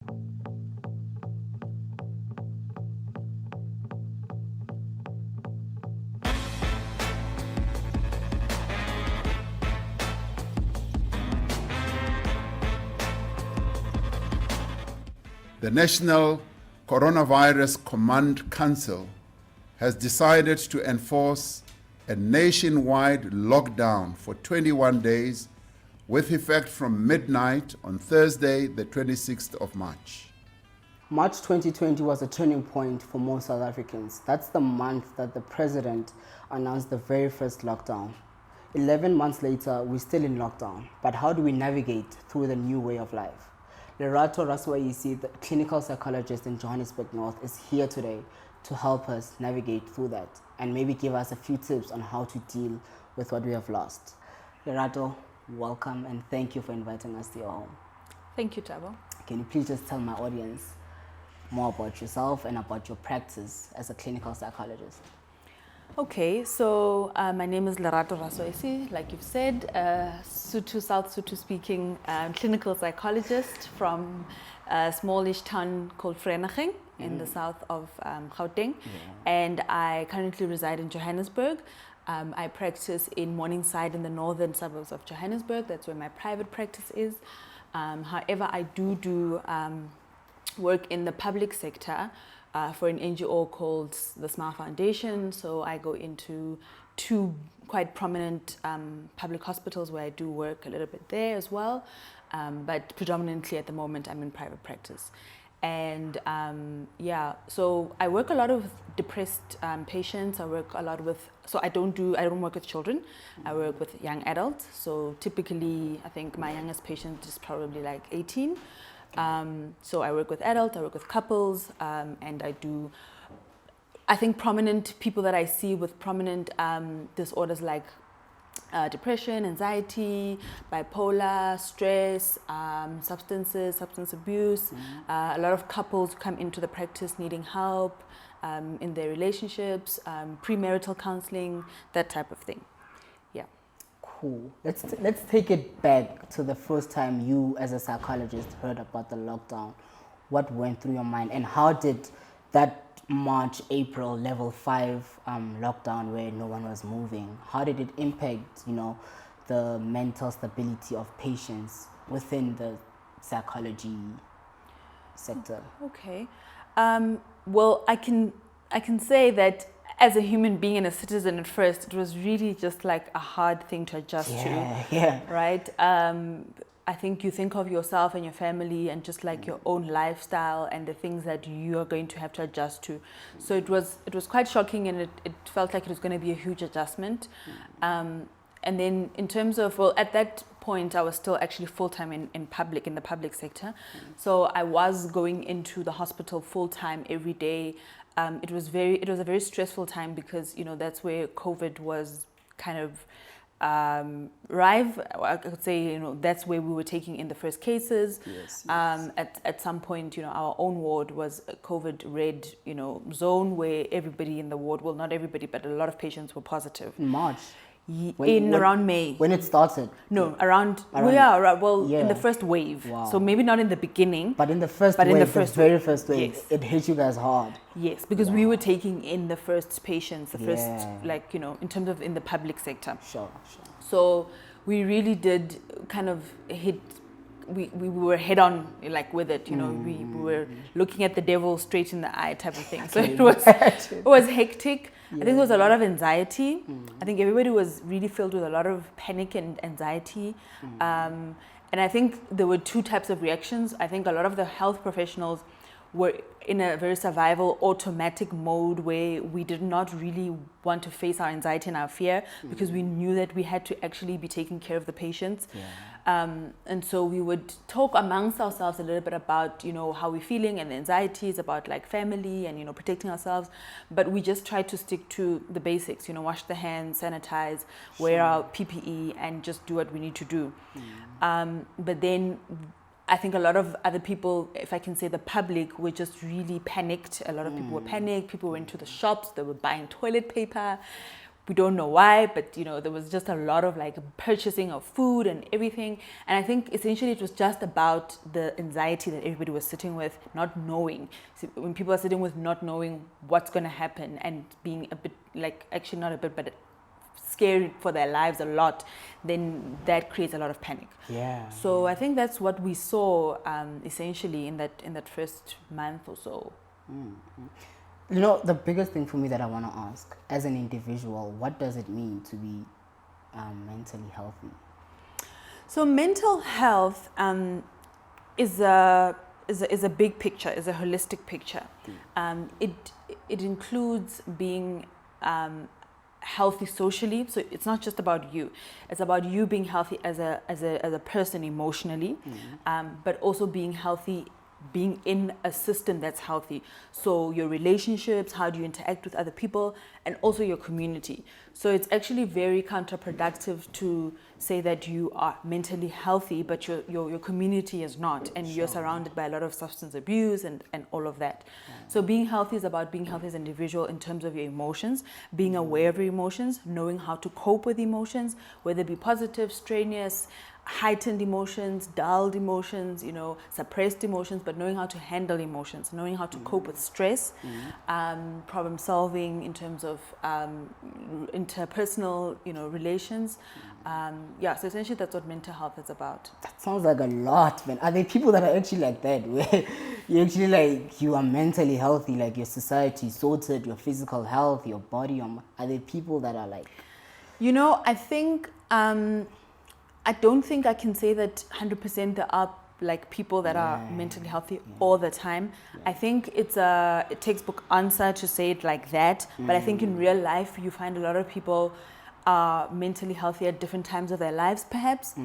The National Coronavirus Command Council has decided to enforce a nationwide lockdown for 21 days with effect from midnight on Thursday, the 26th of March. March 2020 was a turning point for most South Africans. That's the month that the president announced the very first lockdown. 11 months later, we're still in lockdown. But how do we navigate through the new way of life? Lerato Rasoaisi, the clinical psychologist in Johannesburg North, is here today to help us navigate through that and maybe give us a few tips on how to deal with what we have lost. Lerato, welcome and thank you for inviting us to your home. Thank you, Tabo. Can you please just tell my audience more about yourself and about your practice as a clinical psychologist? Okay, so my name is Lerato Rasoaisi, like you've said, Sotho, South Sotho speaking clinical psychologist from a smallish town called Vereeniging in the south of Gauteng. And I currently reside in Johannesburg. I practice in Morningside in the northern suburbs of Johannesburg. That's where my private practice is. However, I do work in the public sector for an NGO called the Smile Foundation. So I go into two quite prominent public hospitals where I do work a little bit there as well. But predominantly at the moment I'm in private practice. And so I work a lot with depressed patients. I work a lot with, so I don't work with children. I work with young adults. So typically I think my youngest patient is probably like 18. So I work with adults, I work with couples, and I think prominent people that I see with prominent disorders like depression, anxiety, bipolar, stress, substance abuse. A lot of couples come into the practice needing help in their relationships, premarital counseling, that type of thing. Yeah. Cool. Let's take it back to the first time you as a psychologist heard about the lockdown. What went through your mind and how did that March, April level 5 lockdown where no one was moving, how did it impact, the mental stability of patients within the psychology sector? Okay. Well, I can say that as a human being and a citizen at first, it was really just like a hard thing to adjust to. Yeah. Right? I think you think of yourself and your family and just like your own lifestyle and the things that you are going to have to adjust to. So it was quite shocking, and it felt like it was going to be a huge adjustment. And then in terms of, well, at that point I was still actually full-time in the public sector. So I was going into the hospital full-time every day. It was a very stressful time because, that's where COVID was kind of rife. I could say, that's where we were taking in the first cases. Yes. At some point, our own ward was a COVID red, zone where everybody in the ward, well, not everybody, but a lot of patients were positive. In March? Around May. When it started? No, in the first wave. Wow. So maybe not in the beginning. But in the first wave, the very first wave, yes. It hit you guys hard. Yes, because we were taking in the first patients, in terms of in the public sector. Sure. So we really did kind of hit, we were head on with it, we were looking at the devil straight in the eye type of thing. So it was hectic. I think there was a lot of anxiety. I think everybody was really filled with a lot of panic and anxiety. And I think there were two types of reactions. I think a lot of the health professionals were in a very survival automatic mode where we did not really want to face our anxiety and our fear because we knew that we had to actually be taking care of the patients. And so we would talk amongst ourselves a little bit about, how we're feeling and the anxieties about family and, protecting ourselves. But we just tried to stick to the basics, wash the hands, sanitize, wear our PPE and just do what we need to do. But then I think a lot of other people, if I can say the public, were just really panicked. A lot of people were panicked. People went to the shops. They were buying toilet paper. We don't know why, but there was just a lot of like purchasing of food and everything. And I think essentially it was just about the anxiety that everybody was sitting with, not knowing. So when people are sitting with not knowing what's going to happen and being a bit like, actually not a bit, but scared for their lives a lot, then that creates a lot of panic. Yeah. So I think that's what we saw essentially in that first month or so. The biggest thing for me that I want to ask, as an individual, what does it mean to be mentally healthy? So mental health is a big picture, is a holistic picture. It includes being healthy socially. So it's not just about you. It's about you being healthy as a person emotionally, but also being healthy, being in a system that's healthy. So your relationships, how do you interact with other people, and also your community. So it's actually very counterproductive to say that you are mentally healthy, but your community is not, and you're surrounded by a lot of substance abuse and all of that. So being healthy is about being healthy as an individual in terms of your emotions, being aware of your emotions, knowing how to cope with emotions, whether it be positive, strenuous, heightened emotions, dulled emotions, suppressed emotions, but knowing how to handle emotions, knowing how to cope with stress, problem solving in terms of interpersonal, relations. So essentially that's what mental health is about. That sounds like a lot, man. Are there people that are actually like that, where you actually like, you are mentally healthy, like your society sorted, your physical health, your body? Are there people that are like? I think, I don't think I can say that 100% there are like people that are mentally healthy all the time. I think it's a textbook answer to say it like that, but I think in real life you find a lot of people are mentally healthy at different times of their lives, perhaps.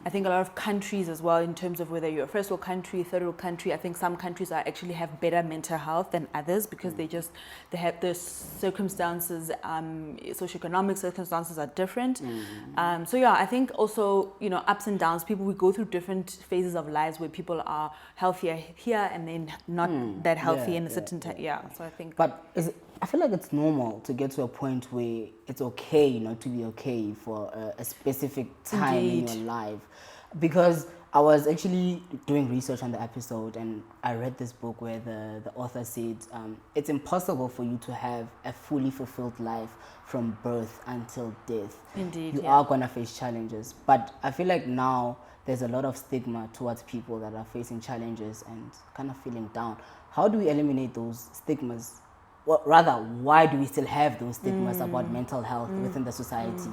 I think a lot of countries as well, in terms of whether you're a first world country, third world country, I think some countries actually have better mental health than others because they have the circumstances, socioeconomic circumstances are different. I think also, ups and downs, we go through different phases of lives where people are healthier here and then not that healthy in a certain time. So I think. But I feel like it's normal to get to a point where it's okay, to be okay for a specific time in your life. Because I was actually doing research on the episode and I read this book where the author said it's impossible for you to have a fully fulfilled life from birth until death. Indeed, you are going to face challenges. But I feel like now there's a lot of stigma towards people that are facing challenges and kind of feeling down. How do we eliminate those stigmas? Well, rather, why do we still have those stigmas about mental health within the society?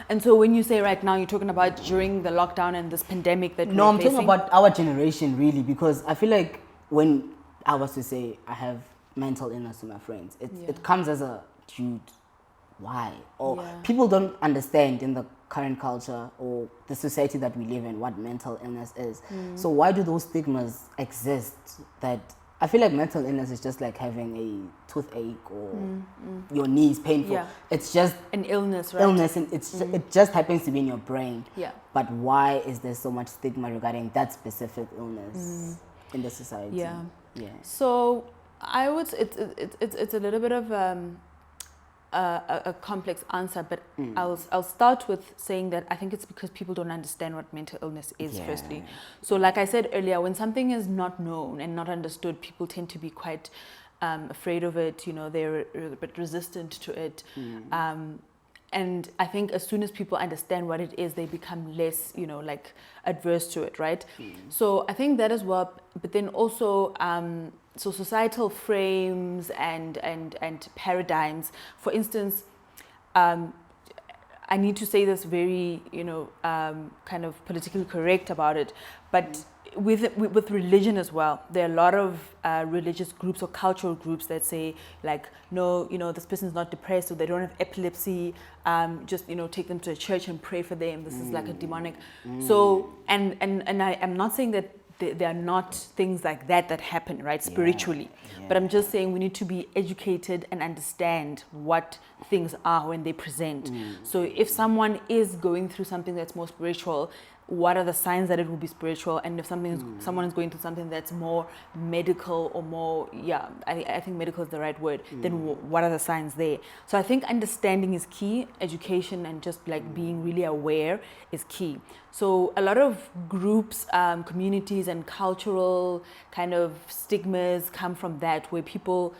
And so when you say right now, you're talking about during the lockdown and this pandemic that No, I'm talking about our generation, really, because I feel like when I was to say I have mental illness to my friends, it comes as a, dude, why? Or people don't understand in the current culture or the society that we live in what mental illness is. So why do those stigmas exist that... I feel like mental illness is just like having a toothache or your knees painful. Yeah. It's just an illness, right? Illness, and it just happens to be in your brain. Yeah. But why is there so much stigma regarding that specific illness in the society? Yeah. Yeah. So I would. It's a little bit of a complex answer, but I'll start with saying that I think it's because people don't understand what mental illness is, firstly. So like I said earlier, when something is not known and not understood, people tend to be quite afraid of it, they're a bit resistant to it. And I think as soon as people understand what it is, they become less, adverse to it, right? So I think that as well, but then also, so societal frames and paradigms. For instance, I need to say this very, kind of politically correct about it, but with religion as well, there are a lot of religious groups or cultural groups that say like, no, this person's not depressed or they don't have epilepsy, just take them to a church and pray for them. This is like a demonic. So and I am not saying that there are not things like that happen, right, spiritually. But I'm just saying we need to be educated and understand what things are when they present. So if someone is going through something that's more spiritual, what are the signs that it will be spiritual, and if someone is going through something that's more medical or more, I think medical is the right word, then what are the signs there? So I think understanding is key, education and just like being really aware is key. So a lot of groups, communities and cultural kind of stigmas come from that, where people,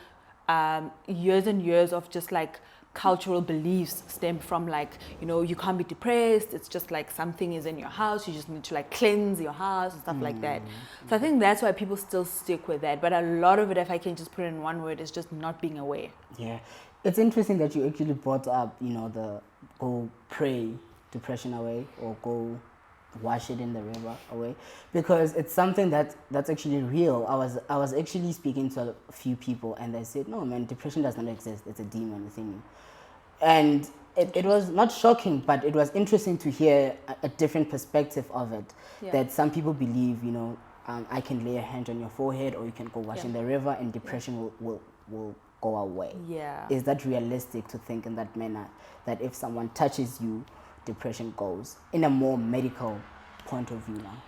years and years of just like cultural beliefs stem from like, you know, you can't be depressed, it's just like something is in your house, you just need to like cleanse your house and stuff like that. So I think that's why people still stick with that, but a lot of it, if I can just put it in one word, is just not being aware. Yeah, it's interesting that you actually brought up, you know, the go pray depression away or go wash it in the river away, because it's something that's actually real. I was actually speaking to a few people and they said, no man, depression does not exist, it's a demon within you. And it was not shocking, but it was interesting to hear a different perspective of it. That some people believe, you know, I can lay a hand on your forehead or you can go wash in the river and depression will go away. Is that realistic to think in that manner, that if someone touches you, depression goes, in a more medical point of view now?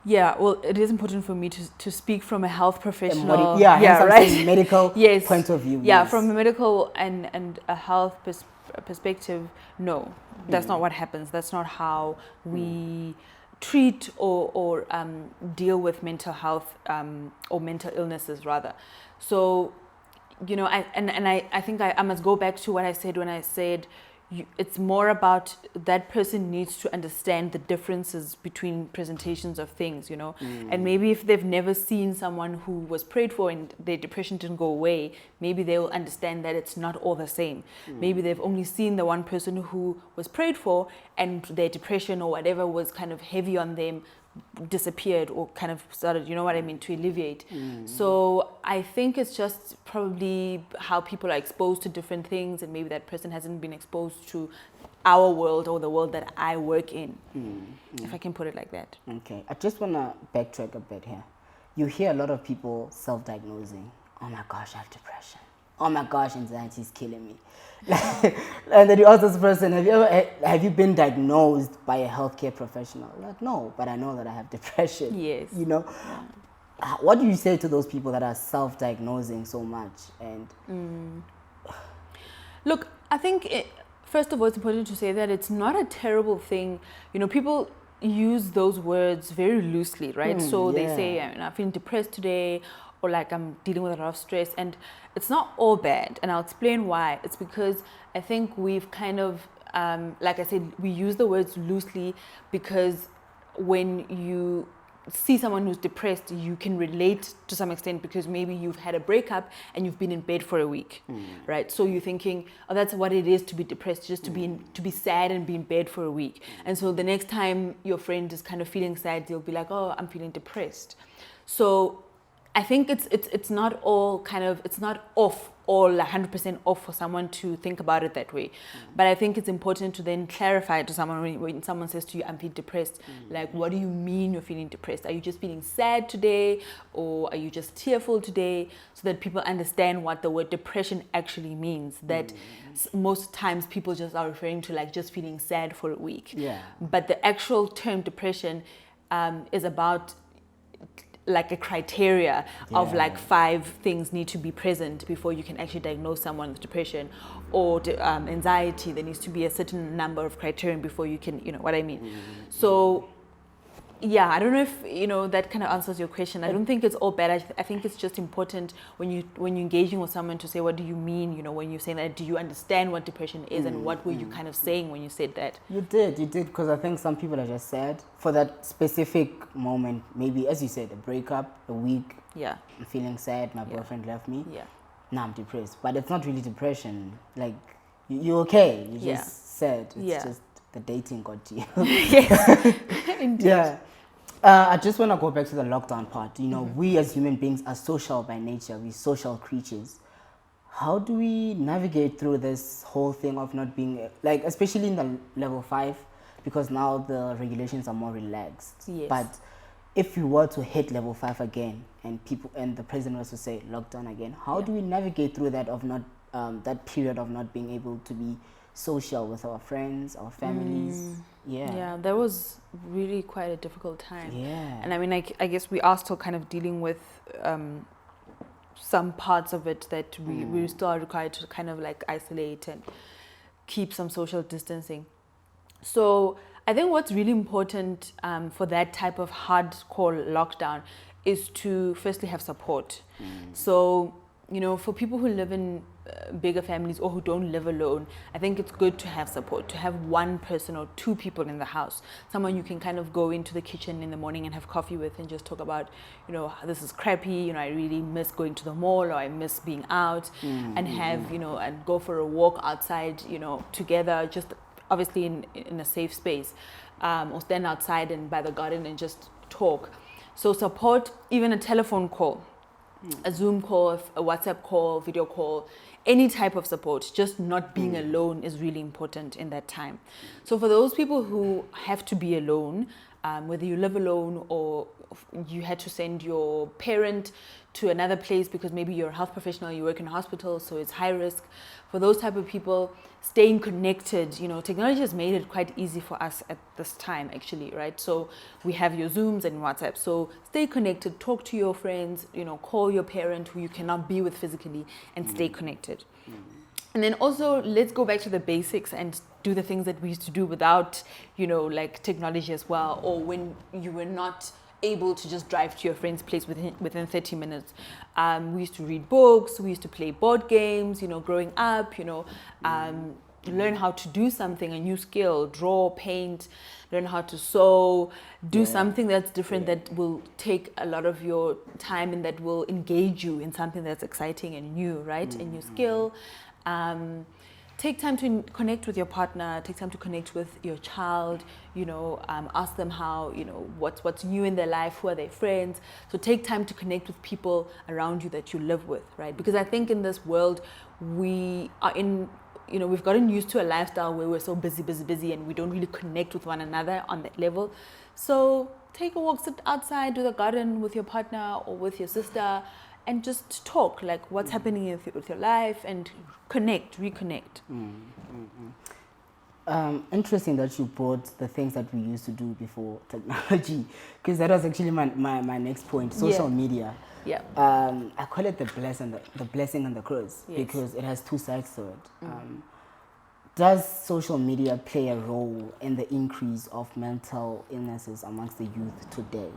Yeah, well, it is important for me to speak from a health professional. Right? Medical point of view. Yeah, from a medical and a health perspective, no, that's not what happens. That's not how we treat or deal with mental health or mental illnesses rather. So, you know, I think I must go back to what I said when I said, it's more about that person needs to understand the differences between presentations of things, you know. And maybe if they've never seen someone who was prayed for and their depression didn't go away, maybe they will understand that it's not all the same. Maybe they've only seen the one person who was prayed for and their depression or whatever was kind of heavy on them, disappeared or kind of started, you know what I mean, to alleviate. So I think it's just probably how people are exposed to different things, and maybe that person hasn't been exposed to our world or the world that I work in, if I can put it like that. Okay, I just want to backtrack a bit here. You hear a lot of people self-diagnosing. Oh my gosh, I have depression. Oh my gosh, anxiety is killing me. And then you ask this person, have you been diagnosed by a healthcare professional? Like, no, but I know that I have depression. Yes. You know, what do you say to those people that are self-diagnosing so much? And look, I think first of all, it's important to say that it's not a terrible thing. You know, people use those words very loosely, right? So they say, I'm feeling depressed today, or like I'm dealing with a lot of stress, and it's not all bad, and I'll explain why. It's because I think we've kind of, like I said, we use the words loosely because when you see someone who's depressed, you can relate to some extent because maybe you've had a breakup and you've been in bed for a week, right? So you're thinking, oh, that's what it is to be depressed, just to be sad and be in bed for a week. And so the next time your friend is kind of feeling sad, they'll be like, oh, I'm feeling depressed. So I think it's not all kind of, it's not off, all 100% off for someone to think about it that way. But I think it's important to then clarify to someone when someone says to you, I'm feeling depressed, like, what do you mean you're feeling depressed? Are you just feeling sad today? Or are you just tearful today? So that people understand what the word depression actually means. That most times people just are referring to like just feeling sad for a week. But the actual term depression is about like a criteria of like 5 things need to be present before you can actually diagnose someone with depression, or anxiety. There needs to be a certain number of criteria before you can, you know what I mean. So yeah, I don't know if, you know, that kind of answers your question. I don't think it's all bad. I think it's just important when you're engaging with someone to say, what do you mean, you know, when you're saying that, do you understand what depression is, and what were you kind of saying when you said that? You did, because I think some people are just sad for that specific moment, maybe, as you said, a breakup, a week, I'm feeling sad, my boyfriend left me, now I'm depressed. But it's not really depression, like, you're okay, you're just sad, it's just the dating got to you. Yes, indeed. I just want to go back to the lockdown part. You know, we as human beings are social by nature. We're social creatures. How do we navigate through this whole thing of not being, like, especially in the level 5, because now the regulations are more relaxed. But if we were to hit level 5 again, and the president was to say lockdown again, how do we navigate through that of not that period of not being able to be social with our friends, our families. Yeah, that was really quite a difficult time. Yeah. And I mean, I guess we are still kind of dealing with some parts of it that we still are required to kind of like isolate and keep some social distancing. So I think what's really important for that type of hardcore lockdown is to firstly have support. So, you know, for people who live in bigger families or who don't live alone, I think it's good to have support, to have one person or two people in the house, someone you can kind of go into the kitchen in the morning and have coffee with and just talk about, you know, this is crappy, you know, I really miss going to the mall, or I miss being out, and have, you know, and go for a walk outside, you know, together, just obviously in a safe space, or stand outside and by the garden and just talk. So support, even a telephone call, a Zoom call, a WhatsApp call, video call, any type of support, just not being alone is really important in that time. So for those people who have to be alone, whether you live alone or you had to send your parent to another place because maybe you're a health professional, you work in a hospital, so it's high risk. For those type of people, staying connected, you know, technology has made it quite easy for us at this time, actually, right? So we have your Zooms and WhatsApp. So stay connected, talk to your friends, you know, call your parent who you cannot be with physically, and stay connected. And then also, let's go back to the basics and do the things that we used to do without, you know, like technology as well, or when you were not able to just drive to your friend's place within 30 minutes. We used to read books, we used to play board games, you know, growing up, you know, learn how to do something, a new skill, draw, paint, learn how to sew, do something that's different that will take a lot of your time and that will engage you in something that's exciting and new, right? A new skill. Take time to connect with your partner, take time to connect with your child, you know, ask them how, you know, what's new in their life, who are their friends. So take time to connect with people around you that you live with, right? Because I think in this world, we are in, you know, we've gotten used to a lifestyle where we're so busy, and we don't really connect with one another on that level. So take a walk, sit outside, do the garden with your partner or with your sister, and just talk, like what's happening with your life, and reconnect. Interesting that you brought the things that we used to do before technology, because that was actually my next point, social media. Yeah. I call it the blessing and the curse, because it has two sides to it. Does social media play a role in the increase of mental illnesses amongst the youth today?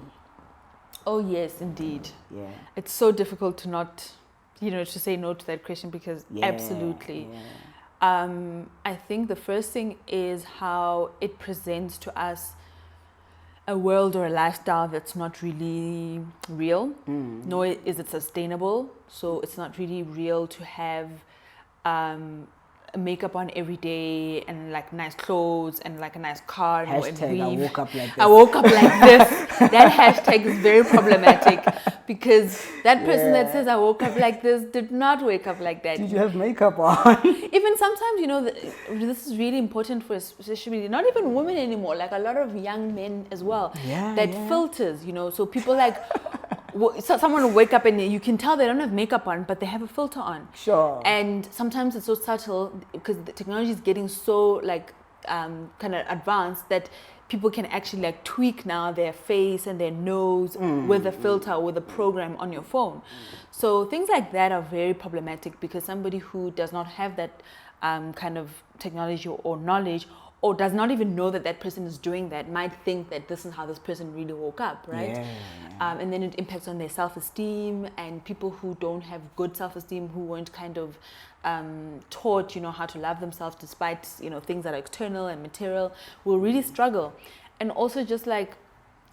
Oh yes, indeed. Yeah. It's so difficult to not, you know, to say no to that question, because absolutely. I think the first thing is how it presents to us a world or a lifestyle that's not really real, nor is it sustainable. So it's not really real to have makeup on every day and like nice clothes and like a nice car. Hashtag I woke up like this. I woke up like this. That hashtag is very problematic, because that person that says I woke up like this did not wake up like that. Did you have makeup on? Even sometimes, you know, this is really important for especially not even women anymore, like a lot of young men as well. Filters, you know, so people like so someone will wake up and you can tell they don't have makeup on, but they have a filter on. Sure. And sometimes it's so subtle because the technology is getting so like kind of advanced that people can actually like tweak now their face and their nose with a filter or with a program on your phone. So things like that are very problematic, because somebody who does not have that kind of technology or knowledge, or does not even know that that person is doing that, might think that this is how this person really woke up, right? And then it impacts on their self-esteem, and people who don't have good self-esteem, who weren't kind of taught, you know, how to love themselves despite, you know, things that are external and material, will really struggle. And also just like,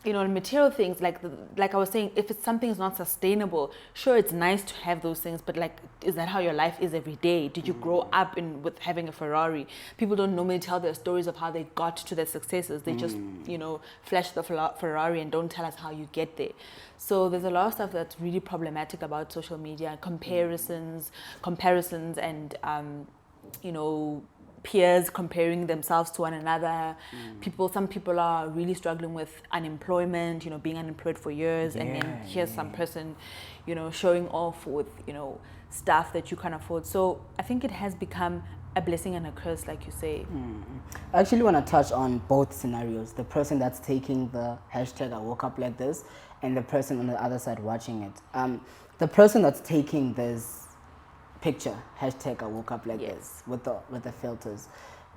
you know, material things, like I was saying, if it's something is not sustainable, sure, it's nice to have those things, but like, is that how your life is every day? Did you grow up with having a Ferrari? People don't normally tell their stories of how they got to their successes. They just, you know, flash the Ferrari and don't tell us how you get there. So there's a lot of stuff that's really problematic about social media, comparisons and, you know, peers comparing themselves to one another. Some people are really struggling with unemployment, you know, being unemployed for years, and then here's some person, you know, showing off with, you know, stuff that you can't afford. So I think it has become a blessing and a curse, like you say. I actually want to touch on both scenarios. The person that's taking the hashtag I woke up like this and the person on the other side watching it. The person that's taking this picture, hashtag I woke up like this, with the filters.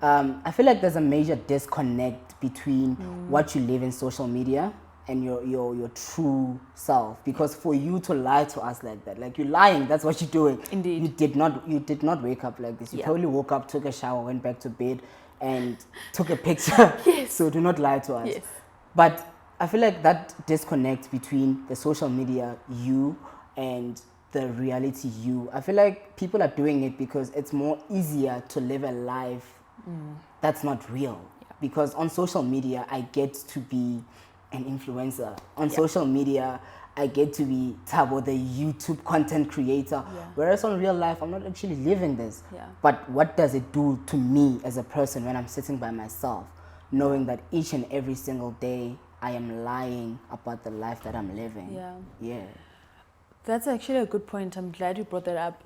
I feel like there's a major disconnect between what you live in social media and your true self, because for you to lie to us like that, like you're lying, that's what you're doing. Indeed. You did not wake up like this. You probably woke up, took a shower, went back to bed and took a picture. Yes. So do not lie to us. Yes. But I feel like that disconnect between the social media you and the reality you, I feel like people are doing it because it's more easier to live a life that's not real. Because on social media I get to be an influencer. On social media I get to be Tabo, the YouTube content creator. Whereas on real life I'm not actually living this. But what does it do to me as a person when I'm sitting by myself, knowing that each and every single day I am lying about the life that I'm living? Yeah. That's actually a good point. I'm glad you brought that up.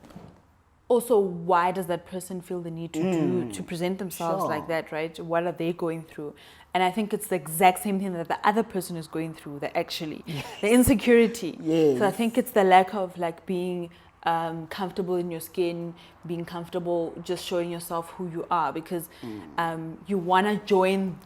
Also, why does that person feel the need to present themselves like that, right? What are they going through? And I think it's the exact same thing that the other person is going through, the insecurity. So I think it's the lack of like being comfortable in your skin, being comfortable just showing yourself who you are, because you want to join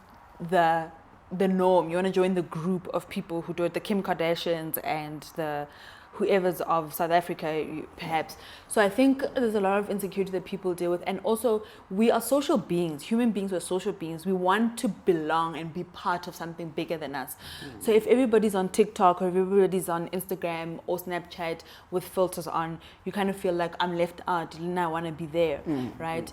the norm. You want to join the group of people who do it, the Kim Kardashians and the whoever's of South Africa, perhaps. So I think there's a lot of insecurity that people deal with. And also, we are social beings. Human beings are social beings. We want to belong and be part of something bigger than us. So if everybody's on TikTok or if everybody's on Instagram or Snapchat with filters on, you kind of feel like I'm left out. And I want to be there, right?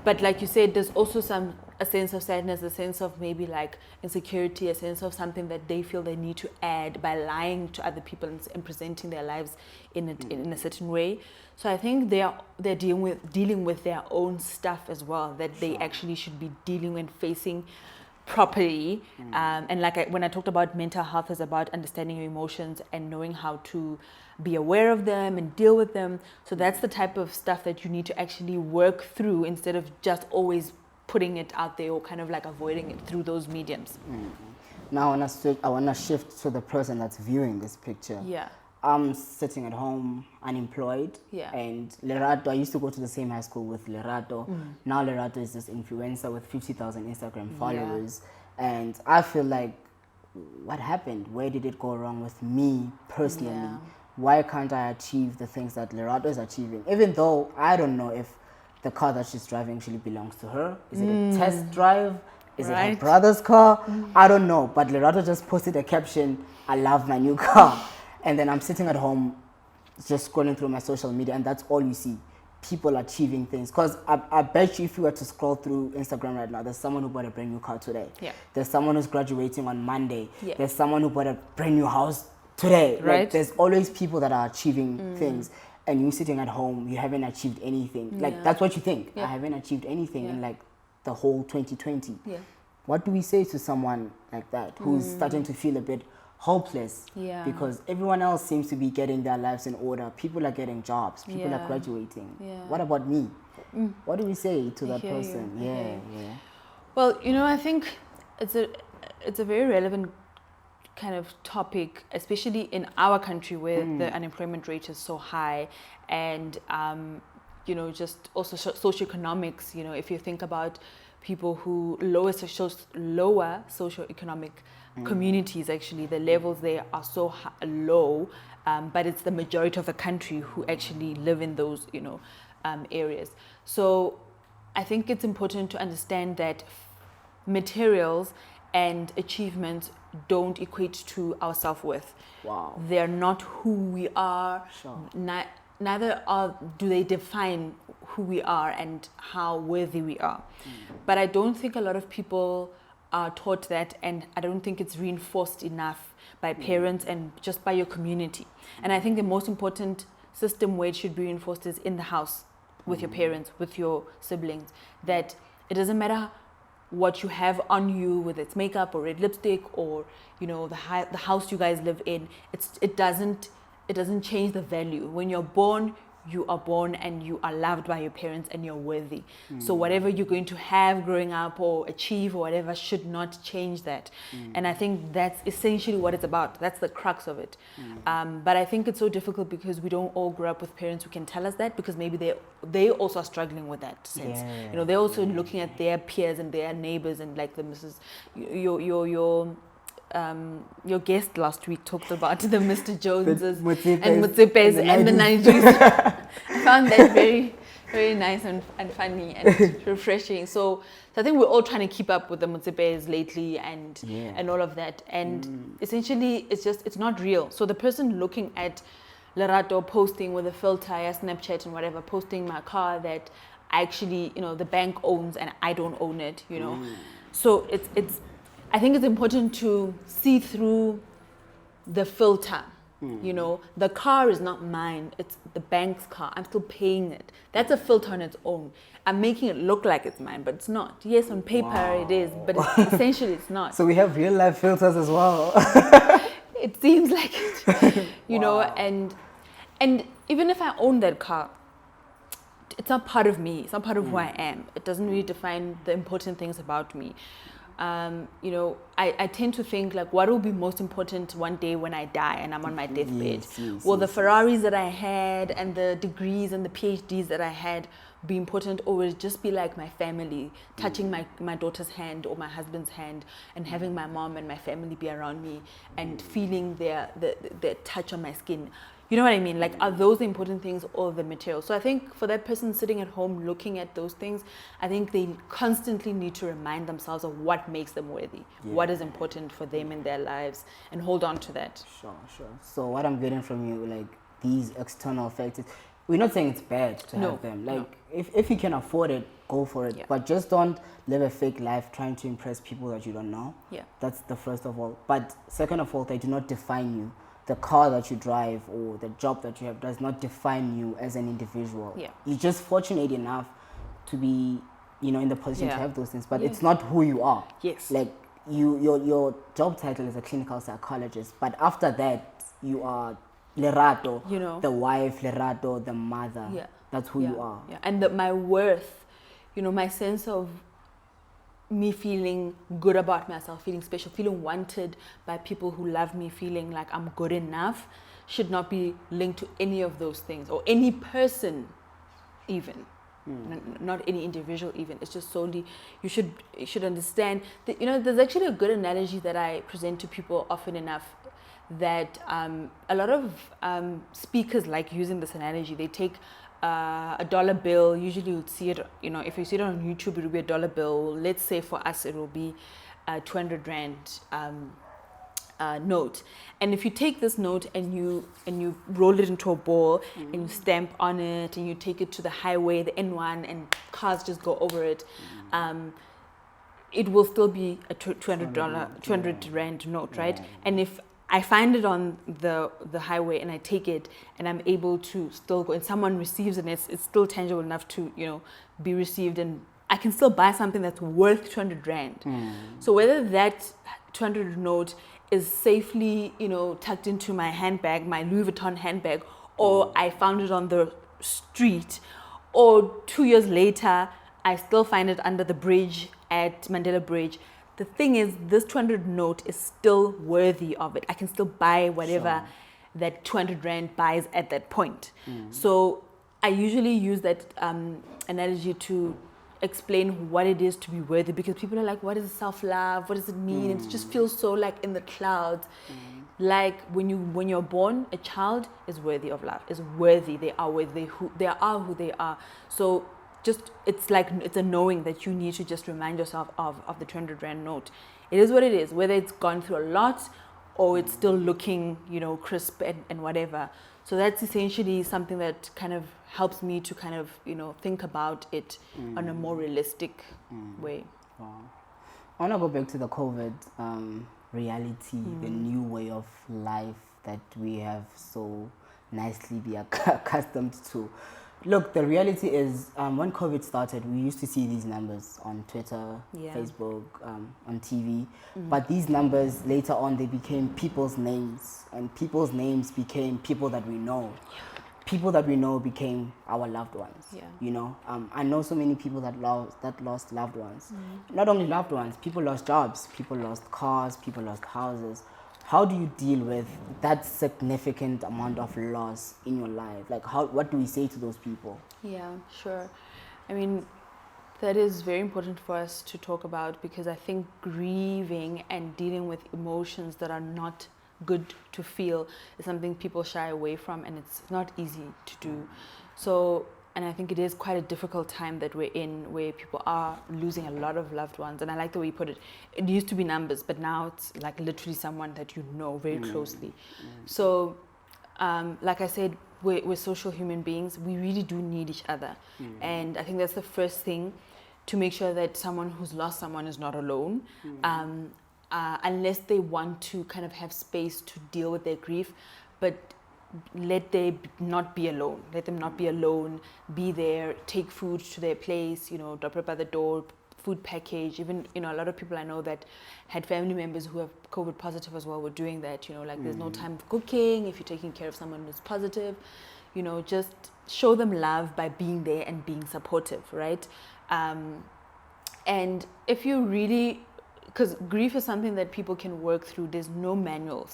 But like you said, there's also a sense of sadness, a sense of maybe like insecurity, a sense of something that they feel they need to add by lying to other people and presenting their lives in a certain way. So I think they're dealing with their own stuff as well, that they actually should be dealing and facing properly. And like when I talked about mental health, is about understanding your emotions and knowing how to be aware of them and deal with them. So that's the type of stuff that you need to actually work through instead of just always putting it out there or kind of like avoiding it through those mediums. Now I want to shift to the person that's viewing this picture. I'm sitting at home, unemployed. And Lerato, I used to go to the same high school with Lerato. Now Lerato is this influencer with 50,000 Instagram followers. And I feel like, what happened? Where did it go wrong with me personally? Why can't I achieve the things that Lerato is achieving? Even though I don't know if the car that she's driving actually belongs to her. Is it a test drive? Is it her brother's car? I don't know. But Lerato just posted a caption, "I love my new car." And then I'm sitting at home just scrolling through my social media, and that's all you see. People achieving things. Because I bet you if you were to scroll through Instagram right now, there's someone who bought a brand new car today. There's someone who's graduating on Monday. There's someone who bought a brand new house today. Like, there's always people that are achieving things. And you sitting at home, you haven't achieved anything. Like, that's what you think. I haven't achieved anything in like the whole 2020. What do we say to someone like that who's starting to feel a bit hopeless? Because everyone else seems to be getting their lives in order. People are getting jobs. People are graduating. What about me? What do we say to that person? Well, I think it's a very relevant kind of topic, especially in our country where the unemployment rate is so high, and just also socioeconomics. If you think about people who lower socioeconomic communities, actually the levels there are so low, but it's the majority of the country who actually live in those areas. So I think it's important to understand that materials and achievements don't equate to our self-worth. They're not who we are. Neither do they define who we are and how worthy we are. But I don't think a lot of people are taught that, and I don't think it's reinforced enough by parents and just by your community. And I think the most important system where it should be reinforced is in the house, with your parents, with your siblings, that it doesn't matter what you have on you, whether it's makeup or red lipstick or the house you guys live in. It doesn't change the value. When you're born, you are born and you are loved by your parents and you're worthy. So whatever you're going to have growing up or achieve or whatever should not change that. And I think that's essentially what it's about. That's the crux of it. But I think it's so difficult because we don't all grow up with parents who can tell us that, because maybe they also are struggling with that sense. Yeah. You know, they're also looking at their peers and their neighbors, and like the Mrs. Your guest last week talked about the Mr. Joneses and Mutsipes and the Nigerians. I found that very, very nice and funny and refreshing. So I think we're all trying to keep up with the Mutsipes lately and all of that. And essentially, it's not real. So the person looking at Lerato posting with a filter, Snapchat and whatever, posting my car that actually, you know, the bank owns and I don't own it, you know. So I think it's important to see through the filter. You know, the car is not mine, it's the bank's car. I'm still paying it. That's a filter on its own. I'm making it look like it's mine, but it's not. Yes, on paper it is, but essentially it's not. So we have real life filters as well. It seems like it, you know, and even if I own that car, it's not part of me. It's not part of who I am. It doesn't really define the important things about me. You know, I tend to think like, what will be most important one day when I die and I'm on my deathbed? Will the Ferraris that I had and the degrees and the PhDs that I had be important, or will it just be like my family, touching my daughter's hand or my husband's hand and having my mom and my family be around me and feeling their touch on my skin? You know what I mean? Like, are those the important things or the material? So I think for that person sitting at home looking at those things, I think they constantly need to remind themselves of what makes them worthy, what is important for them in their lives, and hold on to that. Sure. So what I'm getting from you, like, these external factors, we're not saying it's bad to have them. Like, if you can afford it, go for it. But just don't live a fake life trying to impress people that you don't know. Yeah. That's the first of all. But second of all, they do not define you. The car that you drive or the job that you have does not define you as an individual. Yeah. You're just fortunate enough to be, you know, in the position to have those things, but it's not who you are. Yes. Like, your job title is a clinical psychologist, but after that, you are Lerato, you know, the wife, Lerato, the mother. Yeah. That's who you are. Yeah. And my worth, you know, my sense of me feeling good about myself, feeling special, feeling wanted by people who love me, feeling like I'm good enough, should not be linked to any of those things or any person even. Not any individual even. It's just solely, you should understand that, you know, there's actually a good analogy that I present to people often enough, that a lot of speakers like using this analogy. They take a dollar bill. Usually you'll see it, you know, if you see it on YouTube, it'll be a dollar bill. Let's say for us it will be a 200 Rand note. And if you take this note and you roll it into a ball and you stamp on it and you take it to the highway, the N1, and cars just go over it, it will still be a 200 Rand note, right? And if I find it on the highway and I take it and I'm able to still go, and someone receives it and it's still tangible enough to, you know, be received, and I can still buy something that's worth 200 Rand. So whether that 200 note is safely, you know, tucked into my handbag, my Louis Vuitton handbag, or I found it on the street, or 2 years later I still find it under the bridge at Mandela Bridge, the thing is, this 200 note is still worthy of it. I can still buy whatever that 200 Rand buys at that point. So I usually use that analogy to explain what it is to be worthy, because people are like, what is self-love? What does it mean? It just feels so like in the clouds. Like when you're born, a child is worthy of love, is worthy. They are worthy. They are who they are. So just, it's like, it's a knowing that you need to just remind yourself of the 200 Rand note. It is what it is, whether it's gone through a lot or it's still looking, you know, crisp and whatever. So that's essentially something that kind of helps me to kind of, you know, think about it on a more realistic way. Wow. I want to go back to the COVID reality, the new way of life that we have so nicely be accustomed to. Look, the reality is, when COVID started, we used to see these numbers on Twitter, Facebook, on TV. But these numbers, later on, they became people's names. And people's names became people that we know. people that we know became our loved ones. Yeah. You know, I know so many people that lost loved ones. Not only loved ones, people lost jobs, people lost cars, people lost houses. How do you deal with that significant amount of loss in your life? Like, what do we say to those people? Yeah, sure. I mean, that is very important for us to talk about, because I think grieving and dealing with emotions that are not good to feel is something people shy away from, and it's not easy to do. So, and I think it is quite a difficult time that we're in, where people are losing a lot of loved ones. And I like the way you put it. It used to be numbers, but now it's like literally someone that you know very closely. So, like I said, we're social human beings. We really do need each other. And I think that's the first thing, to make sure that someone who's lost someone is not alone. Unless they want to kind of have space to deal with their grief, but let them not be alone. Let them not be alone. Be there. Take food to their place. You know, drop it by the door. Food package. Even, you know, a lot of people I know that had family members who have COVID positive as well were doing that. You know, like there's no time for cooking if you're taking care of someone who's positive. You know, just show them love by being there and being supportive, right? And if you really, because grief is something that people can work through. There's no manual.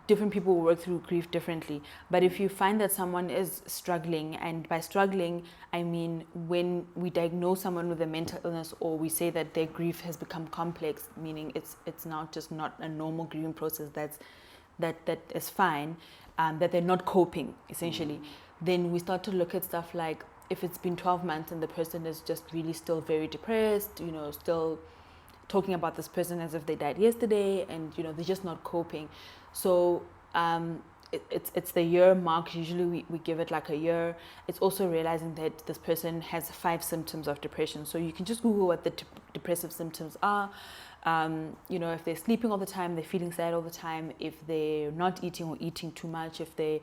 Different people will work through grief differently. But if you find that someone is struggling, and by struggling, I mean when we diagnose someone with a mental illness, or we say that their grief has become complex, meaning it's not just not a normal grieving process that is fine, that they're not coping, essentially, then we start to look at stuff like, if it's been 12 months and the person is just really still very depressed, you know, still talking about this person as if they died yesterday, and you know they're just not coping. So it's the year mark. Usually we give it like a year. It's also realizing that this person has 5 symptoms of depression. So you can just Google what the depressive symptoms are. You know, if they're sleeping all the time, they're feeling sad all the time, if they're not eating or eating too much, if they're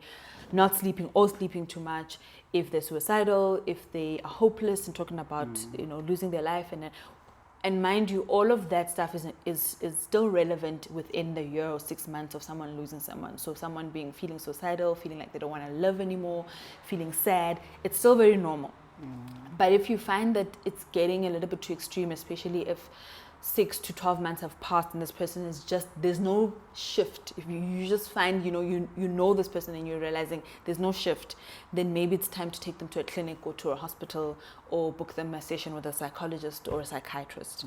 not sleeping or sleeping too much, if they're suicidal, if they are hopeless and talking about you know losing their life. And mind you, all of that stuff is still relevant within the year or 6 months of someone losing someone. So someone feeling suicidal, feeling like they don't want to live anymore, feeling sad, it's still very normal. But if you find that it's getting a little bit too extreme, especially if 6 to 12 months have passed and this person is just, there's no shift. If you just find, you know this person and you're realizing there's no shift, then maybe it's time to take them to a clinic or to a hospital, or book them a session with a psychologist or a psychiatrist.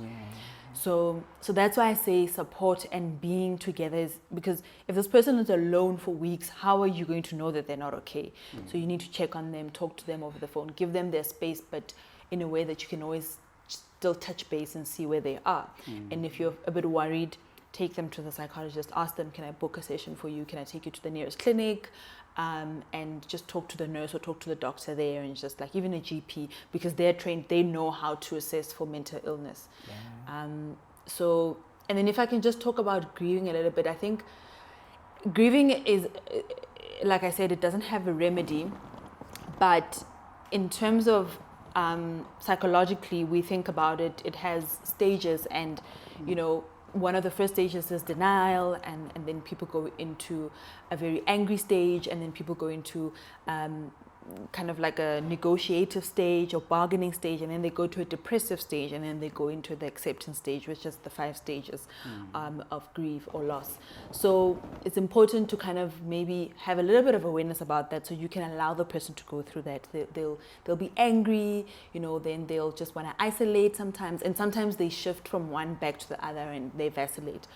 So that's why I say support and being together is, because if this person is alone for weeks, how are you going to know that they're not okay? So you need to check on them, talk to them over the phone, give them their space, but in a way that you can always still touch base and see where they are. And if you're a bit worried, take them to the psychologist, ask them, can I book a session for you? Can I take you to the nearest clinic? And just talk to the nurse or talk to the doctor there, and just like even a GP, because they're trained, they know how to assess for mental illness. So, and then if I can just talk about grieving a little bit, I think grieving is, like I said, it doesn't have a remedy, but in terms of psychologically, we think about it, it has stages, and you know, one of the first stages is denial, and then people go into a very angry stage, and then people go into kind of like a negotiative stage or bargaining stage, and then they go to a depressive stage, and then they go into the acceptance stage, which is the 5 stages of grief or loss. So it's important to kind of maybe have a little bit of awareness about that, so you can allow the person to go through that. They'll be angry, you know, then they'll just want to isolate sometimes, and sometimes they shift from one back to the other and they vacillate.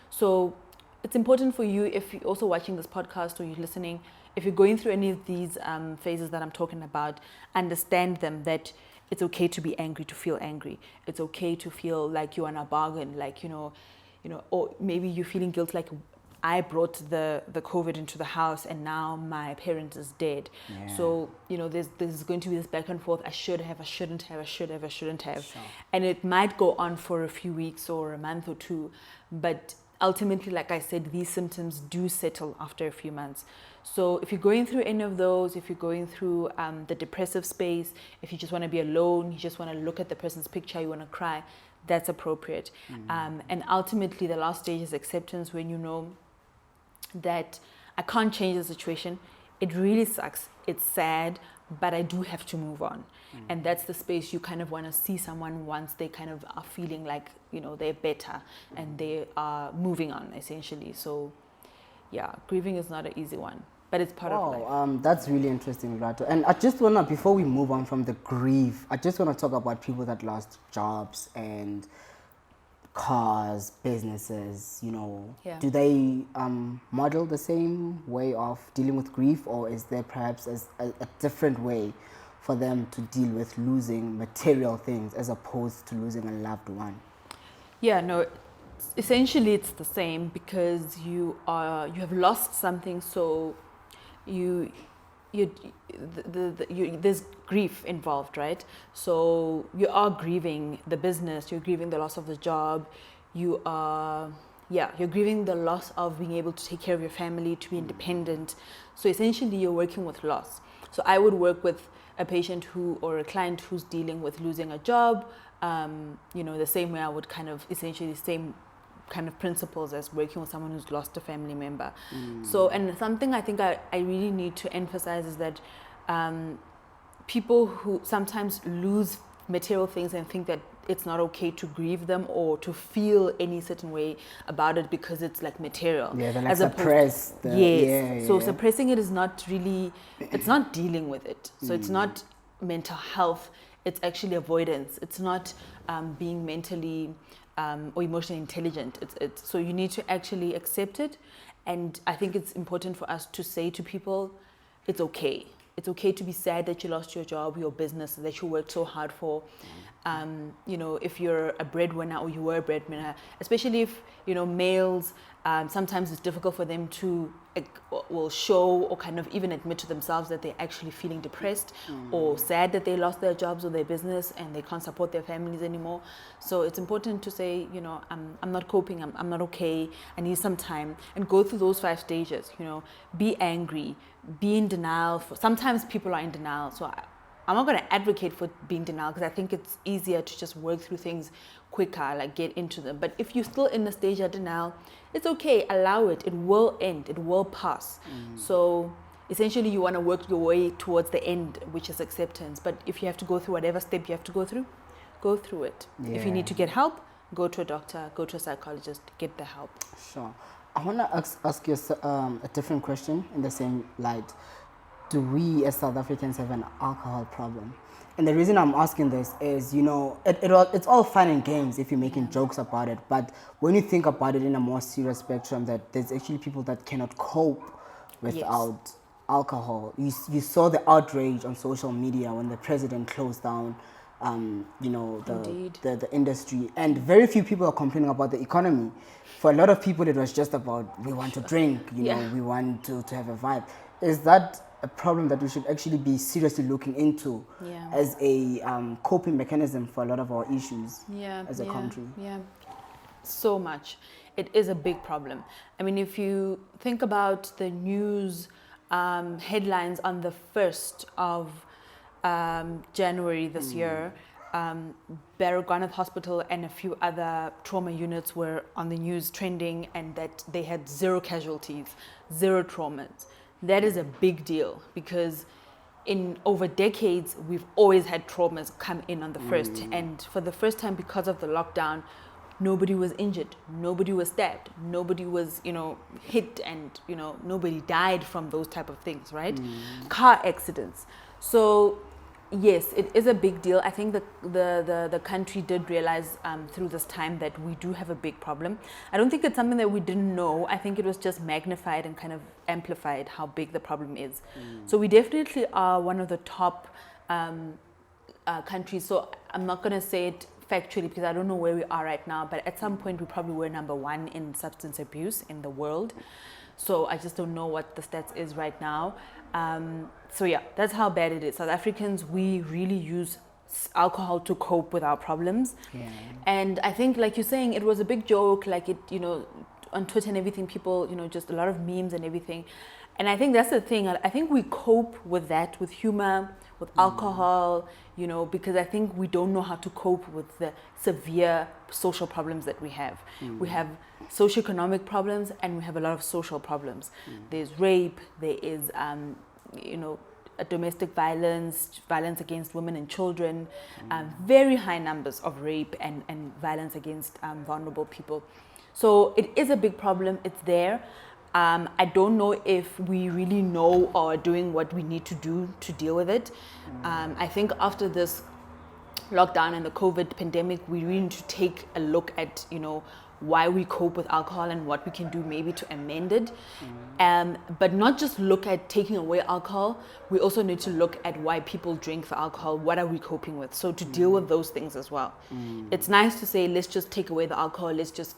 So it's important for you, if you're also watching this podcast or you're listening, if you're going through any of these phases that I'm talking about, understand them, that it's okay to be angry, to feel angry. It's okay to feel like you're on a bargain, like, you know, or maybe you're feeling guilt, like I brought the COVID into the house and now my parent is dead. So, you know, there's going to be this back and forth. I should have, I shouldn't have, I should have, I shouldn't have. Sure. And it might go on for a few weeks or a month or 2, but ultimately, like I said, these symptoms do settle after a few months. So if you're going through any of those, if you're going through the depressive space, if you just want to be alone, you just want to look at the person's picture, you want to cry, that's appropriate. And ultimately, the last stage is acceptance, when you know that I can't change the situation. it really sucks. It's sad, but I do have to move on. And that's the space you kind of want to see someone once they kind of are feeling like, they're better and they are moving on, essentially. So, yeah, grieving is not an easy one, but it's part of life. That's really interesting, Lerato. And I just want to, before we move on from the grief, I just want to talk about people that lost jobs and cars, businesses, Yeah. Do they model the same way of dealing with grief, or is there perhaps a different way for them to deal with losing material things as opposed to losing a loved one? Yeah, no, essentially it's the same, because you have lost something, so there's grief involved, right? So you are grieving the business, you're grieving the loss of the job, you're grieving the loss of being able to take care of your family, to be independent. So essentially you're working with loss. So I would work with a patient or a client who's dealing with losing a job, the same way I would essentially the same kind of principles as working with someone who's lost a family member. So, and something I think I really need to emphasize is that people who sometimes lose material things and think that it's not okay to grieve them or to feel any certain way about it because it's like material. Yeah, they like suppress. So suppressing it is not really, it's not dealing with it. So it's not mental health, it's actually avoidance. It's not being mentally or emotionally intelligent. So you need to actually accept it. And I think it's important for us to say to people, it's okay. It's okay to be sad that you lost your job, your business that you worked so hard for. If you're a breadwinner or you were a breadwinner, especially if, males, sometimes it's difficult for them to will show or kind of even admit to themselves that they're actually feeling depressed or sad that they lost their jobs or their business and they can't support their families anymore. So it's important to say, I'm not coping, I'm not okay, I need some time, and go through those 5 stages. Be angry, be in denial. Sometimes people are in denial, so I'm not going to advocate for being denial, because I think it's easier to just work through things quicker, like get into them. But if you're still in the stage of denial, it's okay, allow it. It will end, it will pass. So essentially you want to work your way towards the end, which is acceptance. But if you have to go through whatever step you have to go through it. Yeah. If you need to get help, go to a doctor, go to a psychologist, get the help. Sure. I want to ask you a different question in the same light. Do we as South Africans have an alcohol problem? And the reason I'm asking this is, it's all fun and games if you're making jokes about it. But when you think about it in a more serious spectrum, that there's actually people that cannot cope without alcohol. You saw the outrage on social media when the president closed down, the industry. And very few people are complaining about the economy. For a lot of people, it was just about, we want to drink, we want to have a vibe. Is that a problem that we should actually be seriously looking into as a coping mechanism for a lot of our issues as a country? Yeah, so much. It is a big problem. I mean, if you think about the news headlines on the 1st of January this year, Baragwanath Hospital and a few other trauma units were on the news trending, and that they had 0 casualties, 0 traumas. That is a big deal, because in over decades, we've always had traumas come in on the 1st. And for the first time, because of the lockdown, nobody was injured, nobody was stabbed, nobody was, hit, and, nobody died from those type of things, right? Car accidents. So yes, it is a big deal. I think the country did realize through this time that we do have a big problem. I don't think it's something that we didn't know. I think it was just magnified and kind of amplified how big the problem is. So we definitely are one of the top countries. So I'm not going to say it factually because I don't know where we are right now, but at some point we probably were number 1 in substance abuse in the world. So I just don't know what the stats is right now. So yeah, that's how bad it is. South Africans, we really use alcohol to cope with our problems. Yeah. And I think, like you're saying, it was a big joke, like it, on Twitter and everything, people, just a lot of memes and everything. And I think that's the thing. I think we cope with that, with humor, with alcohol, because I think we don't know how to cope with the severe social problems that we have. We have socioeconomic problems and we have a lot of social problems. There's rape, there is domestic violence, violence against women and children, very high numbers of rape and violence against vulnerable people. So it is a big problem. It's there. I don't know if we really know or are doing what we need to do to deal with it. I think after this lockdown and the COVID pandemic, we really need to take a look at, why we cope with alcohol and what we can do maybe to amend it. But not just look at taking away alcohol, we also need to look at why people drink the alcohol, what are we coping with? So to deal with those things as well. It's nice to say, let's just take away the alcohol, let's just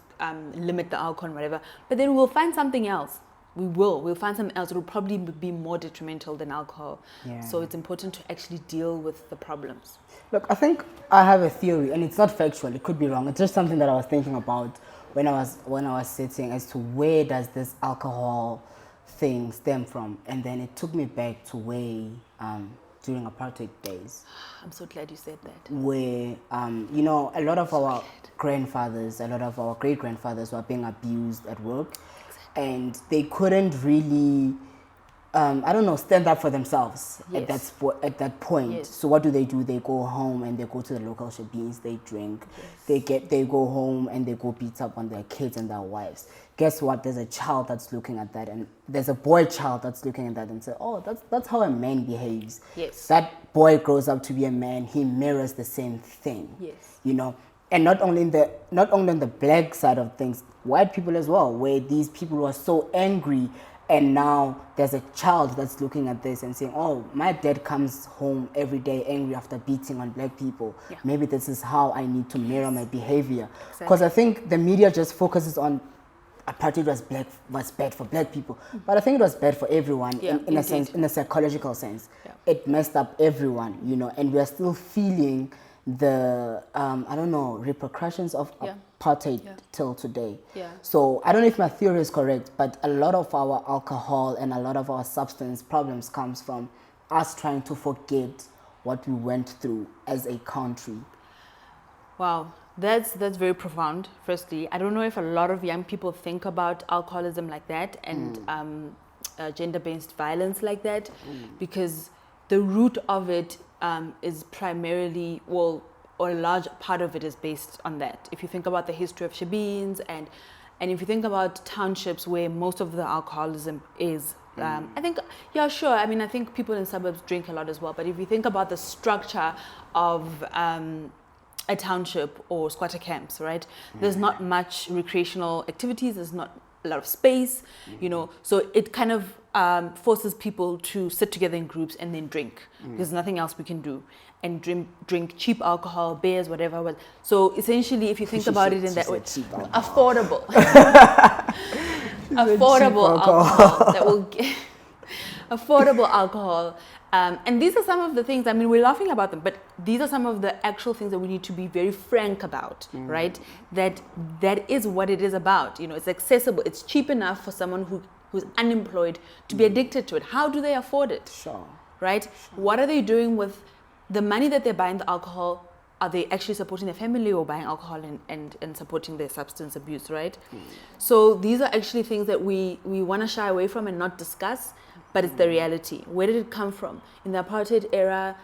limit the alcohol and whatever, but then we'll find something else. We'll find something else. It will probably be more detrimental than alcohol. Yeah. So it's important to actually deal with the problems. Look, I think I have a theory, and it's not factual. It could be wrong. It's just something that I was thinking about when I was sitting, as to where does this alcohol thing stem from? And then it took me back to way during apartheid days. I'm so glad you said that. Where a lot of our grandfathers, a lot of our great grandfathers were being abused at work. And they couldn't really, stand up for themselves at that point. Yes. So what do? They go home and they go to the local shebeens, they drink, they go home and they go beat up on their kids and their wives. Guess what? There's a child that's looking at that, and there's a boy child that's looking at that and say, oh, that's how a man behaves. Yes. That boy grows up to be a man, he mirrors the same thing. Yes. And not only on the black side of things, white people as well, where these people were so angry, and now there's a child that's looking at this and saying, oh, my dad comes home every day angry after beating on black people. Yeah. Maybe this is how I need to mirror my behavior. Because I think the media just focuses on apartheid was bad for black people, but I think it was bad for everyone in a sense, in a psychological sense. Yeah. It messed up everyone, and we are still feeling the repercussions of apartheid till today. Yeah. So I don't know if my theory is correct, but a lot of our alcohol and a lot of our substance problems comes from us trying to forget what we went through as a country. Wow, that's very profound. Firstly, I don't know if a lot of young people think about alcoholism like that and gender-based violence like that, because the root of it is primarily, or a large part of it is based on that. If you think about the history of shebeens and if you think about townships where most of the alcoholism is, I think, sure. I mean, I think people in suburbs drink a lot as well. But if you think about the structure of a township or squatter camps, right? There's not much recreational activities. There's not a lot of space, so it kind of forces people to sit together in groups and then drink. There's nothing else we can do, and drink cheap alcohol, beers, whatever. So essentially, if you think about it in that way, affordable, affordable alcohol that will affordable alcohol. And these are some of the things, I mean, we're laughing about them, but these are some of the actual things that we need to be very frank about, right? That is what it is about. It's accessible, it's cheap enough for someone who's unemployed to be addicted to it. How do they afford it? Sure. Right? Sure. What are they doing with the money that they're buying the alcohol? Are they actually supporting their family or buying alcohol and supporting their substance abuse, right? So these are actually things that we want to shy away from and not discuss. But it's the reality. Where did it come from? In the apartheid era,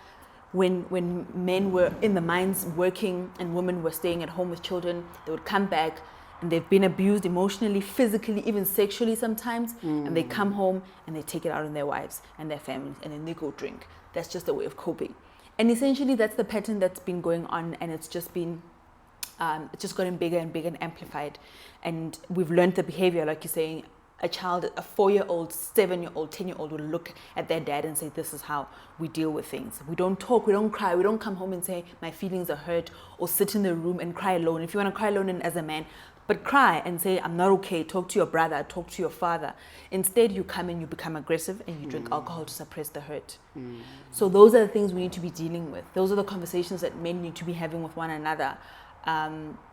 when men were in the mines working and women were staying at home with children, they would come back and they've been abused emotionally, physically, even sexually sometimes, and they come home and they take it out on their wives and their families, and then they go drink. That's just a way of coping. And essentially that's the pattern that's been going on, and it's just gotten bigger and bigger and amplified. And we've learned the behavior, like you're saying. A child, a 4-year-old, 7-year-old, 10-year-old will look at their dad and say, this is how we deal with things. We don't talk, we don't cry, we don't come home and say, my feelings are hurt, or sit in the room and cry alone. If you want to cry alone and as a man, but cry and say, I'm not okay, talk to your brother, talk to your father. Instead, you come and you become aggressive and you drink alcohol to suppress the hurt. So those are the things we need to be dealing with. Those are the conversations that men need to be having with one another.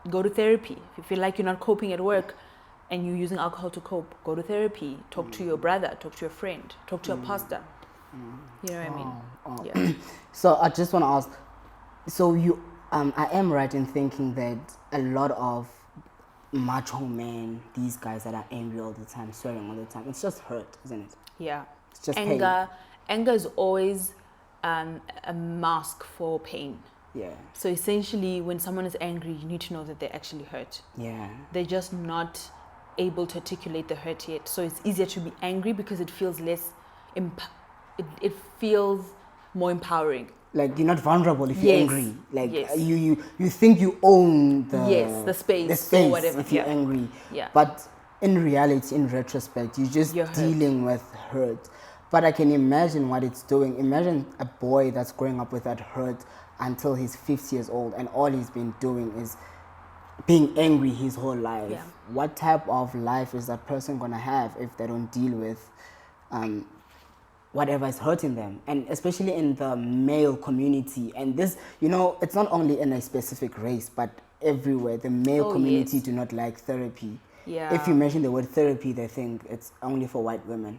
Go to therapy. If you feel like you're not coping at work, and you're using alcohol to cope, go to therapy, talk to your brother, talk to your friend, talk to your pastor. You know what I mean? Yeah. So I just want to ask, so you, I am right in thinking that a lot of macho men, these guys that are angry all the time, swearing all the time, it's just hurt, isn't it? Yeah. It's just anger, anger is always a mask for pain. Yeah. So essentially, when someone is angry, you need to know that they're actually hurt. Yeah. They're just not able to articulate the hurt yet. So it's easier to be angry because it feels less, it feels more empowering. Like you're not vulnerable if you're Yes. angry. Like Yes. you think you own the space or whatever. if you're Yeah. angry. Yeah. But in reality, in retrospect, you're just You're hurt. dealing with hurt. But I can imagine what it's doing. Imagine a boy that's growing up with that hurt until he's 50 years old, and all he's been doing is being angry his whole life. Yeah. What type of life is that person gonna have if they don't deal with whatever is hurting them? And especially in the male community, and this, it's not only in a specific race, but everywhere. The male community yes. do not like therapy. Yeah. If you mention the word therapy, they think it's only for white women.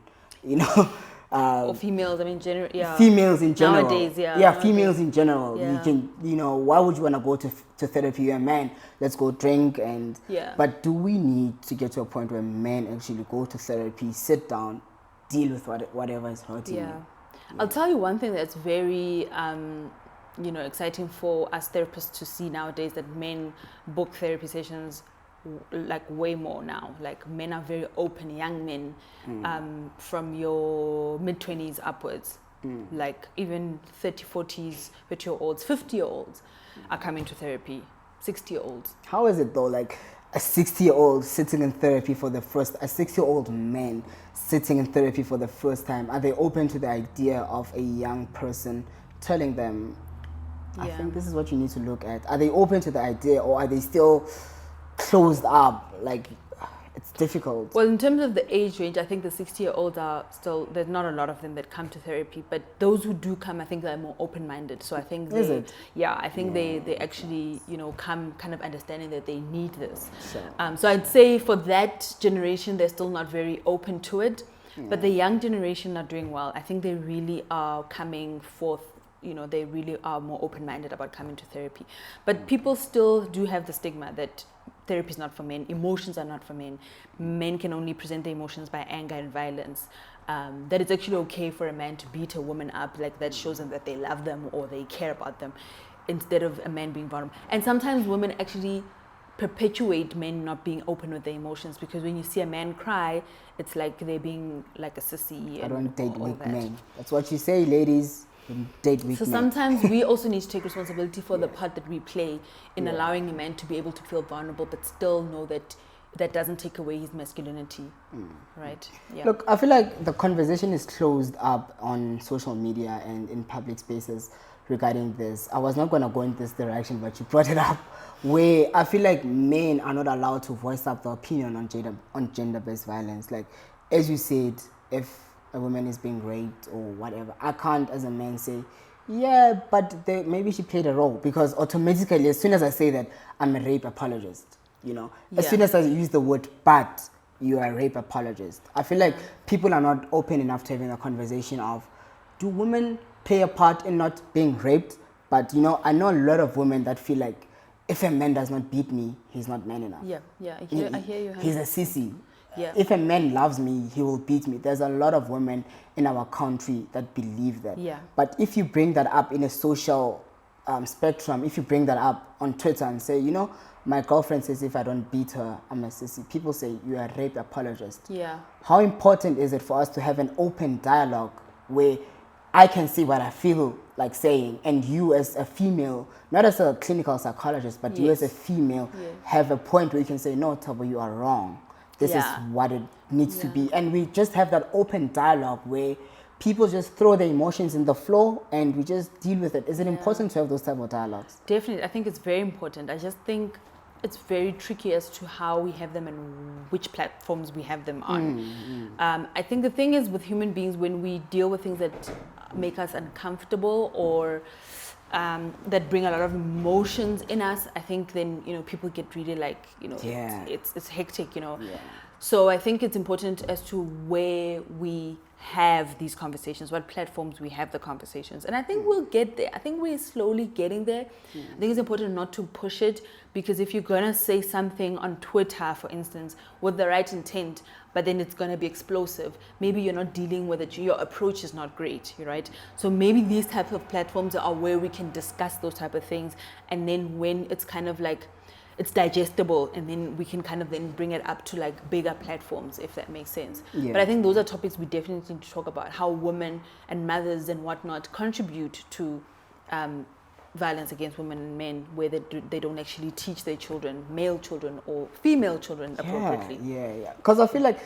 Or females, I mean, yeah. Females in general. Nowadays, yeah. Yeah, females in general. Yeah. You can, why would you want to go to therapy? You're a man. Let's go drink and. Yeah. But do we need to get to a point where men actually go to therapy, sit down, deal with whatever is hurting Yeah. you? I'll tell you one thing that's very, exciting for us therapists to see nowadays, that men book therapy sessions like way more now. Like men are very open, young men, from your mid-20s upwards. Like even 30, 40s, 50-year-olds, 50-year-olds are coming to therapy, 60-year-olds. How is it though? Like a 60-year-old sitting in therapy for a 60-year-old man sitting in therapy for the first time, are they open to the idea of a young person telling them, I Yeah. think this is what you need to look at? Are they open to the idea, or are they still closed up? Like, it's difficult. Well, in terms of the age range, I think the 60-year-olds are still, there's not a lot of them that come to therapy, but those who do come, I think they're more open-minded. So I think Is it? Yeah, I think they actually, come kind of understanding that they need this. Sure. So I'd say for that generation, they're still not very open to it, but the young generation are doing well. I think they really are coming forth. They really are more open-minded about coming to therapy. But people still do have the stigma that therapy is not for men, emotions are not for men. Men can only present their emotions by anger and violence. That it's actually okay for a man to beat a woman up, like that shows them that they love them or they care about them, instead of a man being vulnerable. And sometimes women actually perpetuate men not being open with their emotions, because when you see a man cry, it's like they're being like a sissy. I don't date all weak that. men. That's what you say, ladies. Don't date weak So men. sometimes we also need to take responsibility for the part that we play in allowing a man to be able to feel vulnerable, but still know that that doesn't take away his masculinity, right? Yeah. Look, I feel like the conversation is closed up on social media and in public spaces regarding this. I was not going to go in this direction, but you brought it up, where I feel like men are not allowed to voice up their opinion on gender-based violence. Like, as you said, if a woman is being raped or whatever, I can't as a man say, yeah, but maybe she played a role, because automatically, as soon as I say that, I'm a rape apologist. As soon as I use the word but, you are a rape apologist. I feel like people are not open enough to having a conversation of, do women play a part in not being raped? But I know a lot of women that feel like, if a man does not beat me, he's not man enough. Yeah, I hear you. He's a sissy. Yeah. If a man loves me, he will beat me. There's a lot of women in our country that believe that. Yeah. But if you bring that up in a social spectrum, if you bring that up on Twitter and say, my girlfriend says if I don't beat her, I'm a sissy, people say you are a rape apologist. Yeah. How important is it for us to have an open dialogue where I can say what I feel like saying, and you as a female, not as a clinical psychologist, but you as a female, have a point where you can say, no, Tabo, you are wrong. This is what it needs to be. And we just have that open dialogue where people just throw their emotions in the floor and we just deal with it. Is it important to have those type of dialogues? Definitely. I think it's very important. I just think it's very tricky as to how we have them and which platforms we have them on. I think the thing is with human beings, when we deal with things that make us uncomfortable or that bring a lot of emotions in us, I think then people get really like it's hectic, So I think it's important as to where we have these conversations, what platforms we have the conversations, and I think we'll get there. I think we're slowly getting there. I think it's important not to push it, because if you're gonna say something on Twitter, for instance, with the right intent, but then it's going to be explosive. Maybe you're not dealing with it, your approach is not great, right? So maybe these type of platforms are where we can discuss those type of things, and then when it's kind of like it's digestible, and then we can kind of then bring it up to like bigger platforms, if that makes sense. Yeah. But I think those are topics we definitely need to talk about, how women and mothers and whatnot contribute to violence against women and men, where they don't actually teach their children, male children or female children, appropriately. Yeah. Because I feel like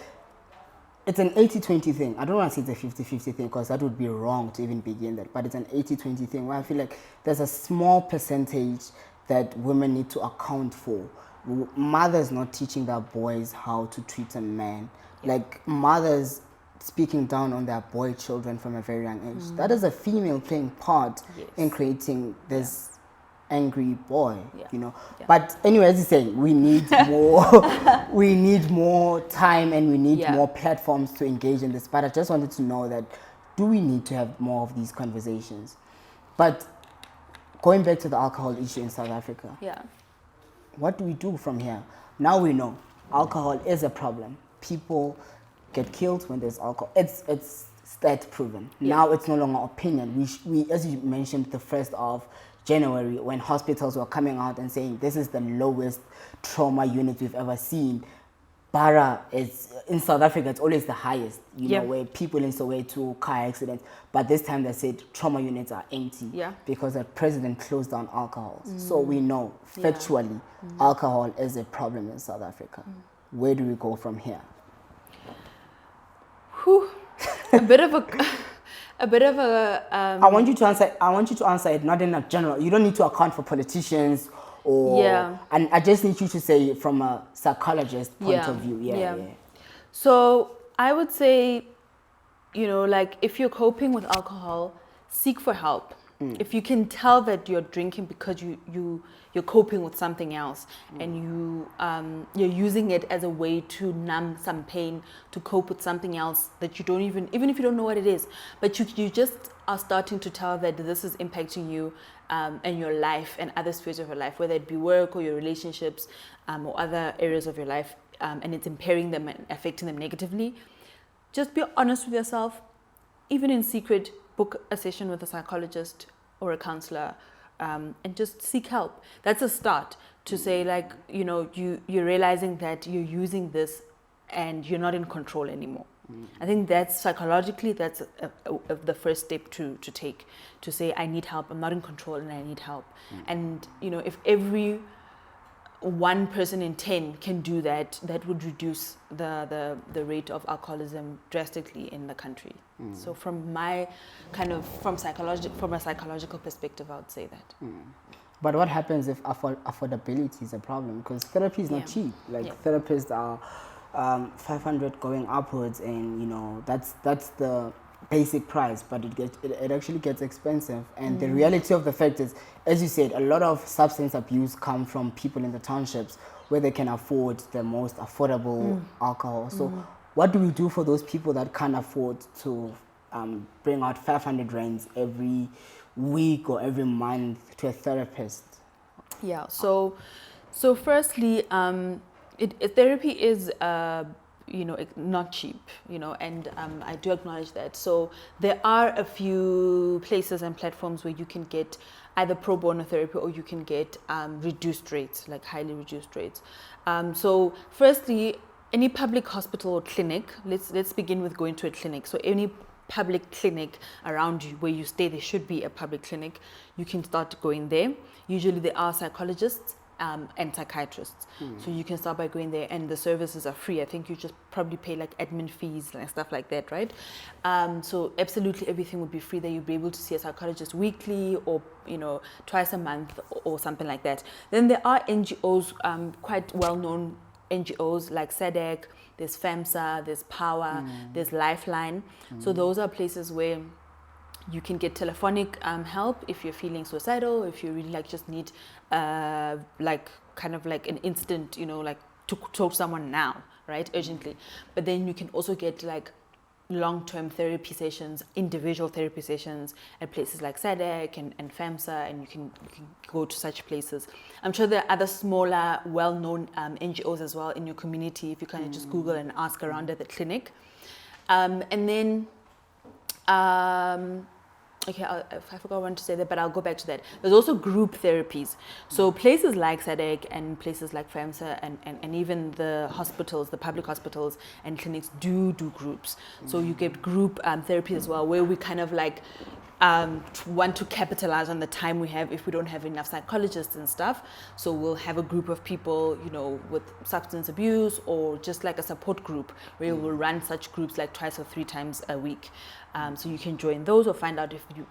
it's an 80-20 thing. I don't want to say it's a 50-50 thing, because that would be wrong to even begin that. But it's an 80-20 thing where I feel like there's a small percentage that women need to account for. Mothers not teaching their boys how to treat a man. Like mothers speaking down on their boy children from a very young age. That is a female playing part in creating this angry boy, you know. But anyway, as you say, we need more we need more time, and we need more platforms to engage in this. But I just wanted to know that, do we need to have more of these conversations? But going back to the alcohol issue in South Africa, what do we do from here? Now we know alcohol is a problem. People get killed when there's alcohol. It's stat proven. Now it's no longer opinion. We as you mentioned, the 1st of January, when hospitals were coming out and saying this is the lowest trauma unit we've ever seen. Bara is in South Africa, it's always the highest, you know, where people in Soweto, car accidents. But this time they said trauma units are empty because the president closed down alcohol. So we know factually alcohol is a problem in South Africa. Where do we go from here? A bit of a. I want you to answer it not in a general. You don't need to account for politicians or. And I just need you to say it from a psychologist point of view. So I would say, you know, like if you're coping with alcohol, seek for help. If you can tell that you're drinking because you're coping with something else, and you're using it as a way to numb some pain, to cope with something else that you don't even if you don't know what it is, but you just are starting to tell that this is impacting you and your life and other spheres of your life, whether it be work or your relationships or other areas of your life, and it's impairing them and affecting them negatively. Just be honest with yourself, even in secret. Book a session with a psychologist or a counselor, and just seek help. That's a start to say, like, you know, you're realizing that you're using this and you're not in control anymore. I think that's psychologically, that's the first step to take, to say, I need help, I'm not in control and I need help. And, you know, if every one person in 10 can do that, that would reduce the rate of alcoholism drastically in the country. So from my from a psychological perspective, I would say that. But what happens if affordability is a problem? Because therapy is not cheap. Like therapists are 500 going upwards, and you know that's the basic price, but it actually gets expensive. And the reality of the fact is, as you said, a lot of substance abuse come from people in the townships where they can afford the most affordable alcohol. So what do we do for those people that can't afford to bring out 500 rands every week or every month to a therapist? Yeah, so firstly, therapy is you know, not cheap, you know, and I do acknowledge that. So there are a few places and platforms where you can get either pro bono therapy, or you can get reduced rates, like highly reduced rates. So firstly, any public hospital or clinic, let's begin with going to a clinic. So any public clinic around you where you stay, there should be a public clinic. You can start going there. Usually there are psychologists and psychiatrists. So you can start by going there, and the services are free. I think you just probably pay like admin fees and stuff like that, right? So absolutely everything would be free there. You'd be able to see a psychologist weekly, or, you know, twice a month or something like that. Then there are NGOs, quite well-known NGOs like SADC, there's FAMSA, there's Power, there's Lifeline. So those are places where you can get telephonic help if you're feeling suicidal, if you really like just need like kind of like an instant, you know, like to talk to someone now, right, urgently. But then you can also get like long-term therapy sessions, individual therapy sessions at places like SADC and FAMSA, and you can go to such places. I'm sure there are other smaller, well-known NGOs as well in your community if you kind of just Google and ask around at the clinic. And then, okay, I forgot what I wanted to say that, but I'll go back to that. There's also group therapies. So places like SADC and places like FAMSA and even the hospitals, the public hospitals and clinics do groups. So you get group therapy as well, where we kind of like want to capitalize on the time we have if we don't have enough psychologists and stuff. So we'll have a group of people, you know, with substance abuse or just like a support group where we'll run such groups like twice or 3 times a week. So you can join those or find out if you,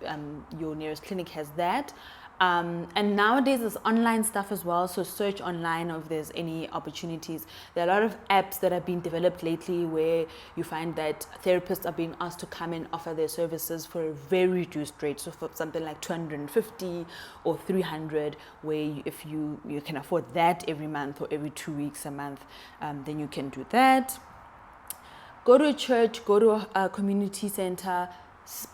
your nearest clinic has that. And nowadays there's online stuff as well, so search online if there's any opportunities. There are a lot of apps that have been developed lately where you find that therapists are being asked to come and offer their services for a very reduced rate, so for something like 250 or 300, where if you can afford that every month or every 2 weeks a month, then you can do that. Go to a church, go to a community center.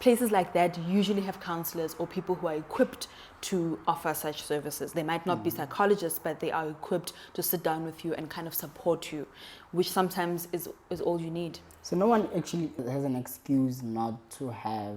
Places like that usually have counselors or people who are equipped to offer such services. They might not be psychologists, but they are equipped to sit down with you and kind of support you, which sometimes is all you need. So no one actually has an excuse not to have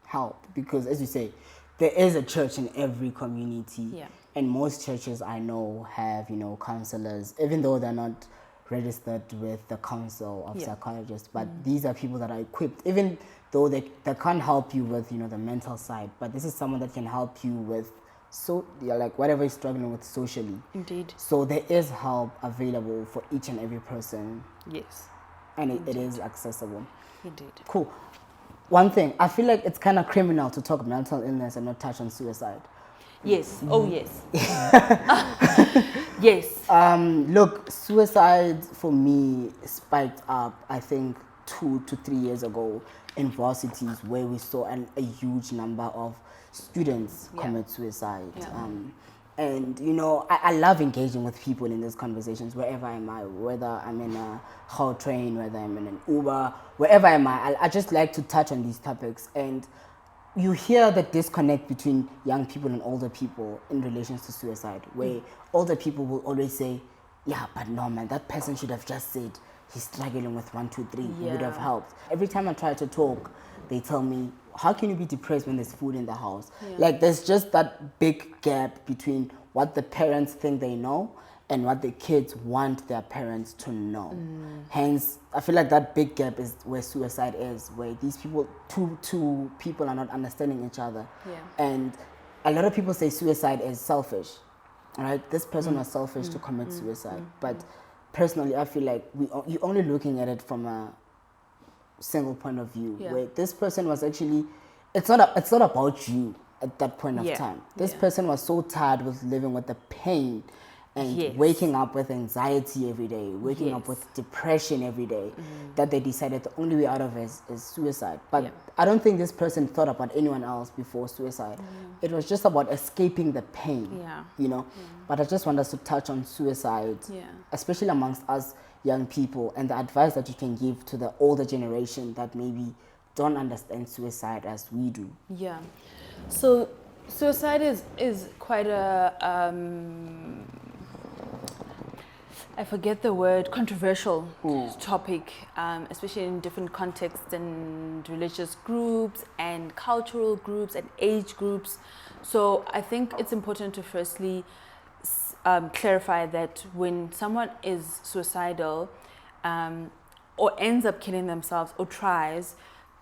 help, because as you say, there is a church in every community. Yeah. And most churches I know have, you know, counselors, even though they're not registered with the Council of Psychologists, but these are people that are equipped, even though they can't help you with, you know, the mental side, but this is someone that can help you with, so like whatever you're struggling with socially. Indeed. So there is help available for each and every person. Yes. And it is accessible. Indeed. Cool. One thing, I feel like it's kind of criminal to talk mental illness and not touch on suicide. Yes. Oh, yes. Yes. Look, suicide for me spiked up, I think, 2 to 3 years ago in varsities, where we saw a huge number of students commit suicide. And, you know, I love engaging with people in these conversations, wherever I am, whether I'm in a whole train, whether I'm in an Uber, wherever I am. I just like to touch on these topics. And you hear the disconnect between young people and older people in relation to suicide, where older people will always say, yeah, but no, man, that person should have just said he's struggling with 1, 2, 3. He would have helped. Every time I try to talk, they tell me, how can you be depressed when there's food in the house? Like, there's just that big gap between what the parents think they know and what the kids want their parents to know. Hence, I feel like that big gap is where suicide is, where these people, two people are not understanding each other. And a lot of people say suicide is selfish, right? This person was selfish to commit suicide. But personally, I feel like you're only looking at it from a single point of view, where this person was actually, it's not about you at that point of time. This person was so tired with living with the pain and waking up with anxiety every day, waking up with depression every day, that they decided the only way out of it is suicide. But I don't think this person thought about anyone else before suicide. It was just about escaping the pain, you know. But I just want us to touch on suicide, especially amongst us young people, and the advice that you can give to the older generation that maybe don't understand suicide as we do. Yeah. So suicide is quite a I forget the word, controversial topic, especially in different contexts and religious groups and cultural groups and age groups. So I think it's important to firstly clarify that when someone is suicidal or ends up killing themselves or tries,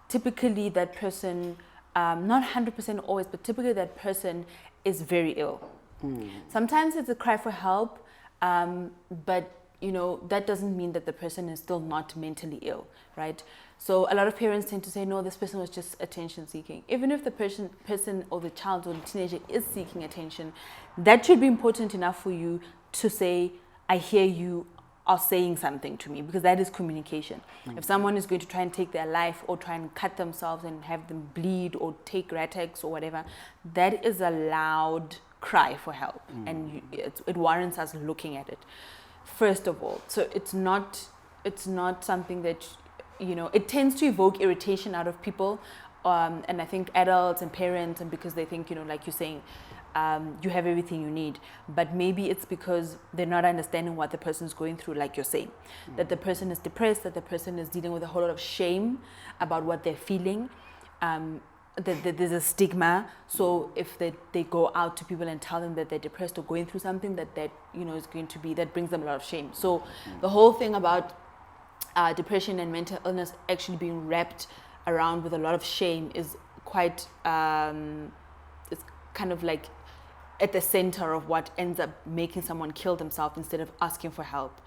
typically that person, not 100% always, but typically that person is very ill. Sometimes it's a cry for help, but you know, that doesn't mean that the person is still not mentally ill, right? So a lot of parents tend to say, no, this person was just attention seeking. Even if the person or the child or the teenager is seeking attention, that should be important enough for you to say, I hear you are saying something to me, because that is communication. If someone is going to try and take their life or try and cut themselves and have them bleed or take Ratex or whatever, that is a loud cry for help, and it warrants us looking at it first of all. So it's not something that it tends to evoke irritation out of people. And I think adults and parents, and because they think, like you're saying, you have everything you need. But maybe it's because they're not understanding what the person's going through, like you're saying. That the person is depressed, that the person is dealing with a whole lot of shame about what they're feeling. That there's a stigma. So if they go out to people and tell them that they're depressed or going through something, that is going to be, that brings them a lot of shame. So the whole thing about depression and mental illness actually being wrapped around with a lot of shame is quite, it's kind of like at the center of what ends up making someone kill themselves instead of asking for help,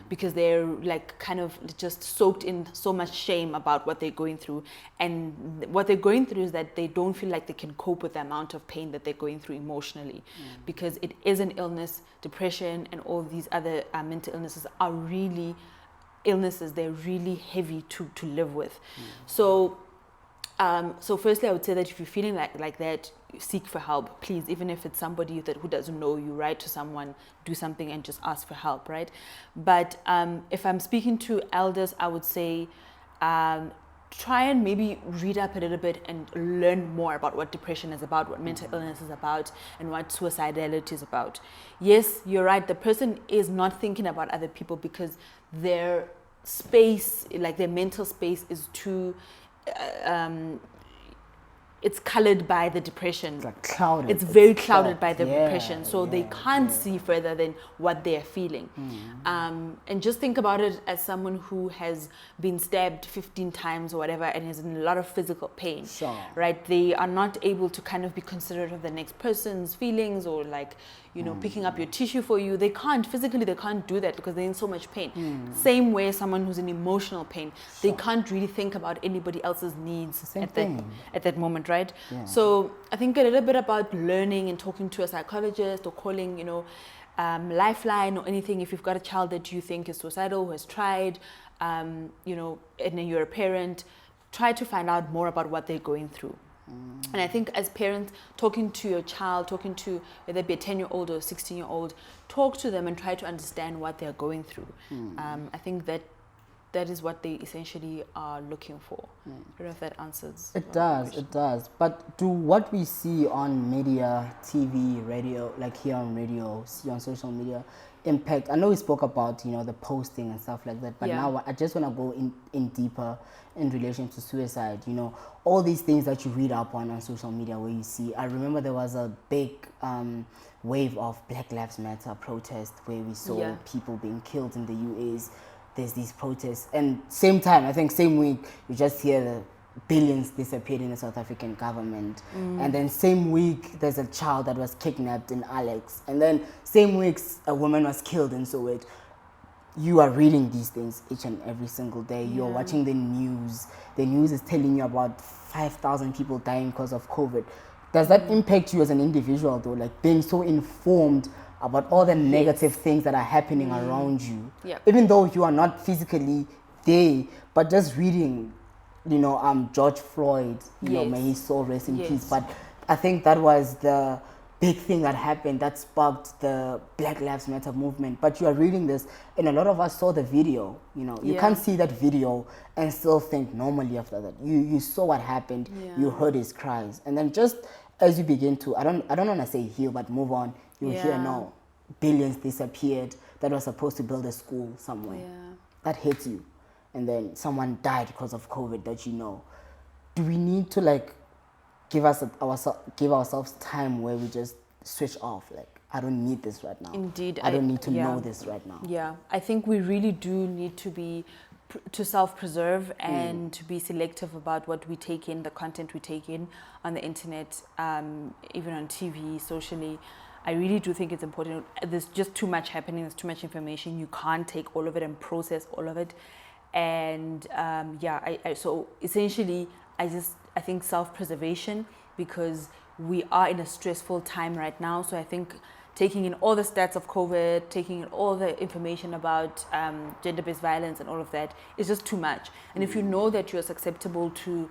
because they're like kind of just soaked in so much shame about what they're going through. And what they're going through is that they don't feel like they can cope with the amount of pain that they're going through emotionally, because it is an illness. Depression and all these other mental illnesses are really illnesses. They're really heavy to live with. So firstly, I would say that if you're feeling like that, seek for help, please. Even if it's somebody who doesn't know you, write to someone, do something, and just ask for help, right? But if I'm speaking to elders, I would say try and maybe read up a little bit and learn more about what depression is about, what mental illness is about, and what suicidality is about. Yes, you're right. The person is not thinking about other people because their space, like their mental space, is too it's colored by the depression. It's like clouded. It's very clouded by the depression. So they can't see further than what they're feeling. And just think about it as someone who has been stabbed 15 times or whatever and is in a lot of physical pain, right? They are not able to kind of be considerate of the next person's feelings, or like, picking up your tissue for you. They can't do that because they're in so much pain. Same way someone who's in emotional pain, they can't really think about anybody else's needs at that moment, right? So I think a little bit about learning and talking to a psychologist, or calling, Lifeline or anything. If you've got a child that you think is suicidal, who has tried, and then you're a parent, try to find out more about what they're going through. And I think as parents, talking to your child, talking to whether it be a 10-year-old or a 16-year-old, talk to them and try to understand what they're going through. I think that is what they essentially are looking for. I don't know if that answers. It does. But do what we see on media, TV, radio, like here on radio, see on social media, impact? I know we spoke about, the posting and stuff like that, but now I just want to go in deeper in relation to suicide. All these things that you read up on social media, where you see, I remember there was a big wave of Black Lives Matter protests where we saw people being killed in the US. There's these protests, and same time, I think same week, you just hear the billions disappeared in the South African government. And then same week, there's a child that was kidnapped in Alex. And then same week, a woman was killed in Soweto. You are reading these things each and every single day. You're watching the news. The news is telling you about 5,000 people dying because of COVID. Does that impact you as an individual, though? Like being so informed about all the negative things that are happening around you, even though you are not physically there, but just reading, George Floyd, may his soul rest in peace. But I think that was the big thing that happened that sparked the Black Lives Matter movement. But you are reading this, and a lot of us saw the video. You can't see that video and still think normally after that. You saw what happened, you heard his cries, and then just as you begin to, I don't want to say heal, but move on. You hear now, billions disappeared that was supposed to build a school somewhere. That hits you. And then someone died because of COVID that Do we need to give ourselves time where we just switch off? Like, I don't need this right now. Indeed. I don't need to know this right now. Yeah, I think we really do need to self-preserve and to be selective about what we take in, the content we take in on the internet, even on TV, socially. I really do think it's important. There's just too much happening. There's too much information. You can't take all of it and process all of it. And so essentially, I think self-preservation, because we are in a stressful time right now. So I think taking in all the stats of COVID, taking in all the information about gender-based violence and all of that is just too much. And if you know that you're susceptible to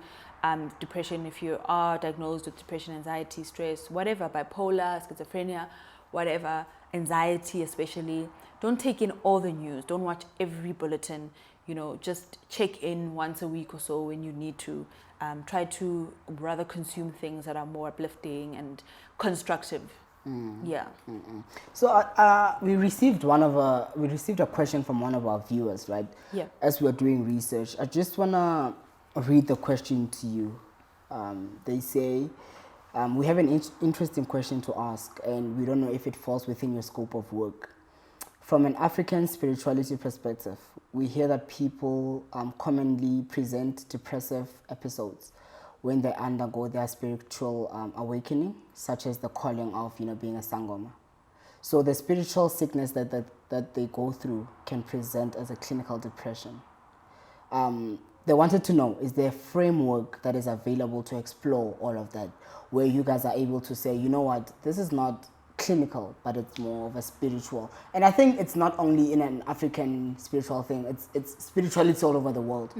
depression, if you are diagnosed with depression, anxiety, stress, whatever, bipolar, schizophrenia, whatever, anxiety especially, don't take in all the news. Don't watch every bulletin. just check in once a week or so when you need to. Try to rather consume things that are more uplifting and constructive. Yeah. So we received a question from one of our viewers, right? Yeah. As we were doing research, I just wanna read the question to you. They say, we have an interesting question to ask, and we don't know if it falls within your scope of work. From an African spirituality perspective, we hear that people commonly present depressive episodes when they undergo their spiritual awakening, such as the calling of, being a sangoma. So the spiritual sickness that they go through can present as a clinical depression. They wanted to know, is there a framework that is available to explore all of that, where you guys are able to say, you know what, this is not clinical, but it's more of a spiritual. And I think it's not only in an African spiritual thing, it's spirituality all over the world.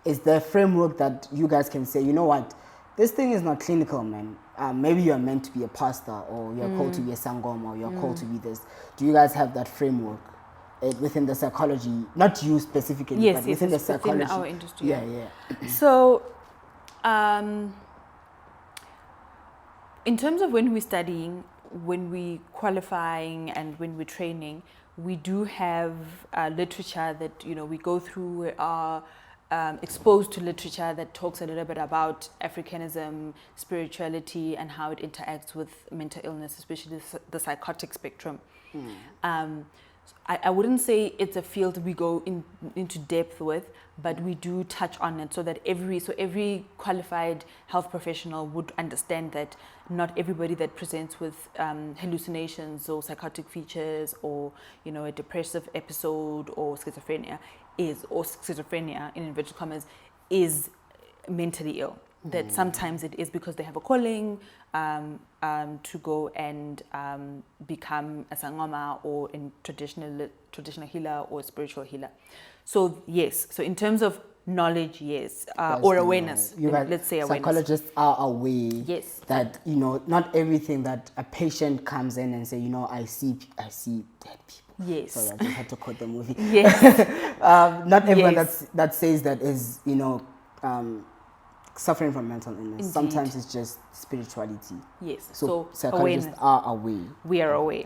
Is there a framework that you guys can say, you know what, this thing is not clinical, man. Maybe you're meant to be a pastor, or you're called to be a sangoma, or you're called to be this. Do you guys have that framework within the psychology, not you specifically, Yes, but within the psychology? within our industry. Yeah. So, in terms of when we're studying, when we qualifying, and when we're training, we do have literature that we go through. We are exposed to literature that talks a little bit about Africanism, spirituality, and how it interacts with mental illness, especially the psychotic spectrum. I wouldn't say it's a field we go into depth with, but we do touch on it so that every qualified health professional would understand that not everybody that presents with hallucinations or psychotic features, or a depressive episode or schizophrenia in inverted commas is mentally ill. That sometimes it is because they have a calling to go and become a sangoma, or in traditional healer, or spiritual healer. So yes, so in terms of knowledge, yes, or awareness. Let's say awareness. Psychologists are aware, yes, that not everything that a patient comes in and say, I see dead people. Yes. Sorry, I just had to quote the movie. Yes. Not everyone Yes. that says that is suffering from mental illness. Indeed. Sometimes it's just spirituality. Yes. So psychologists awareness. are aware. We are aware.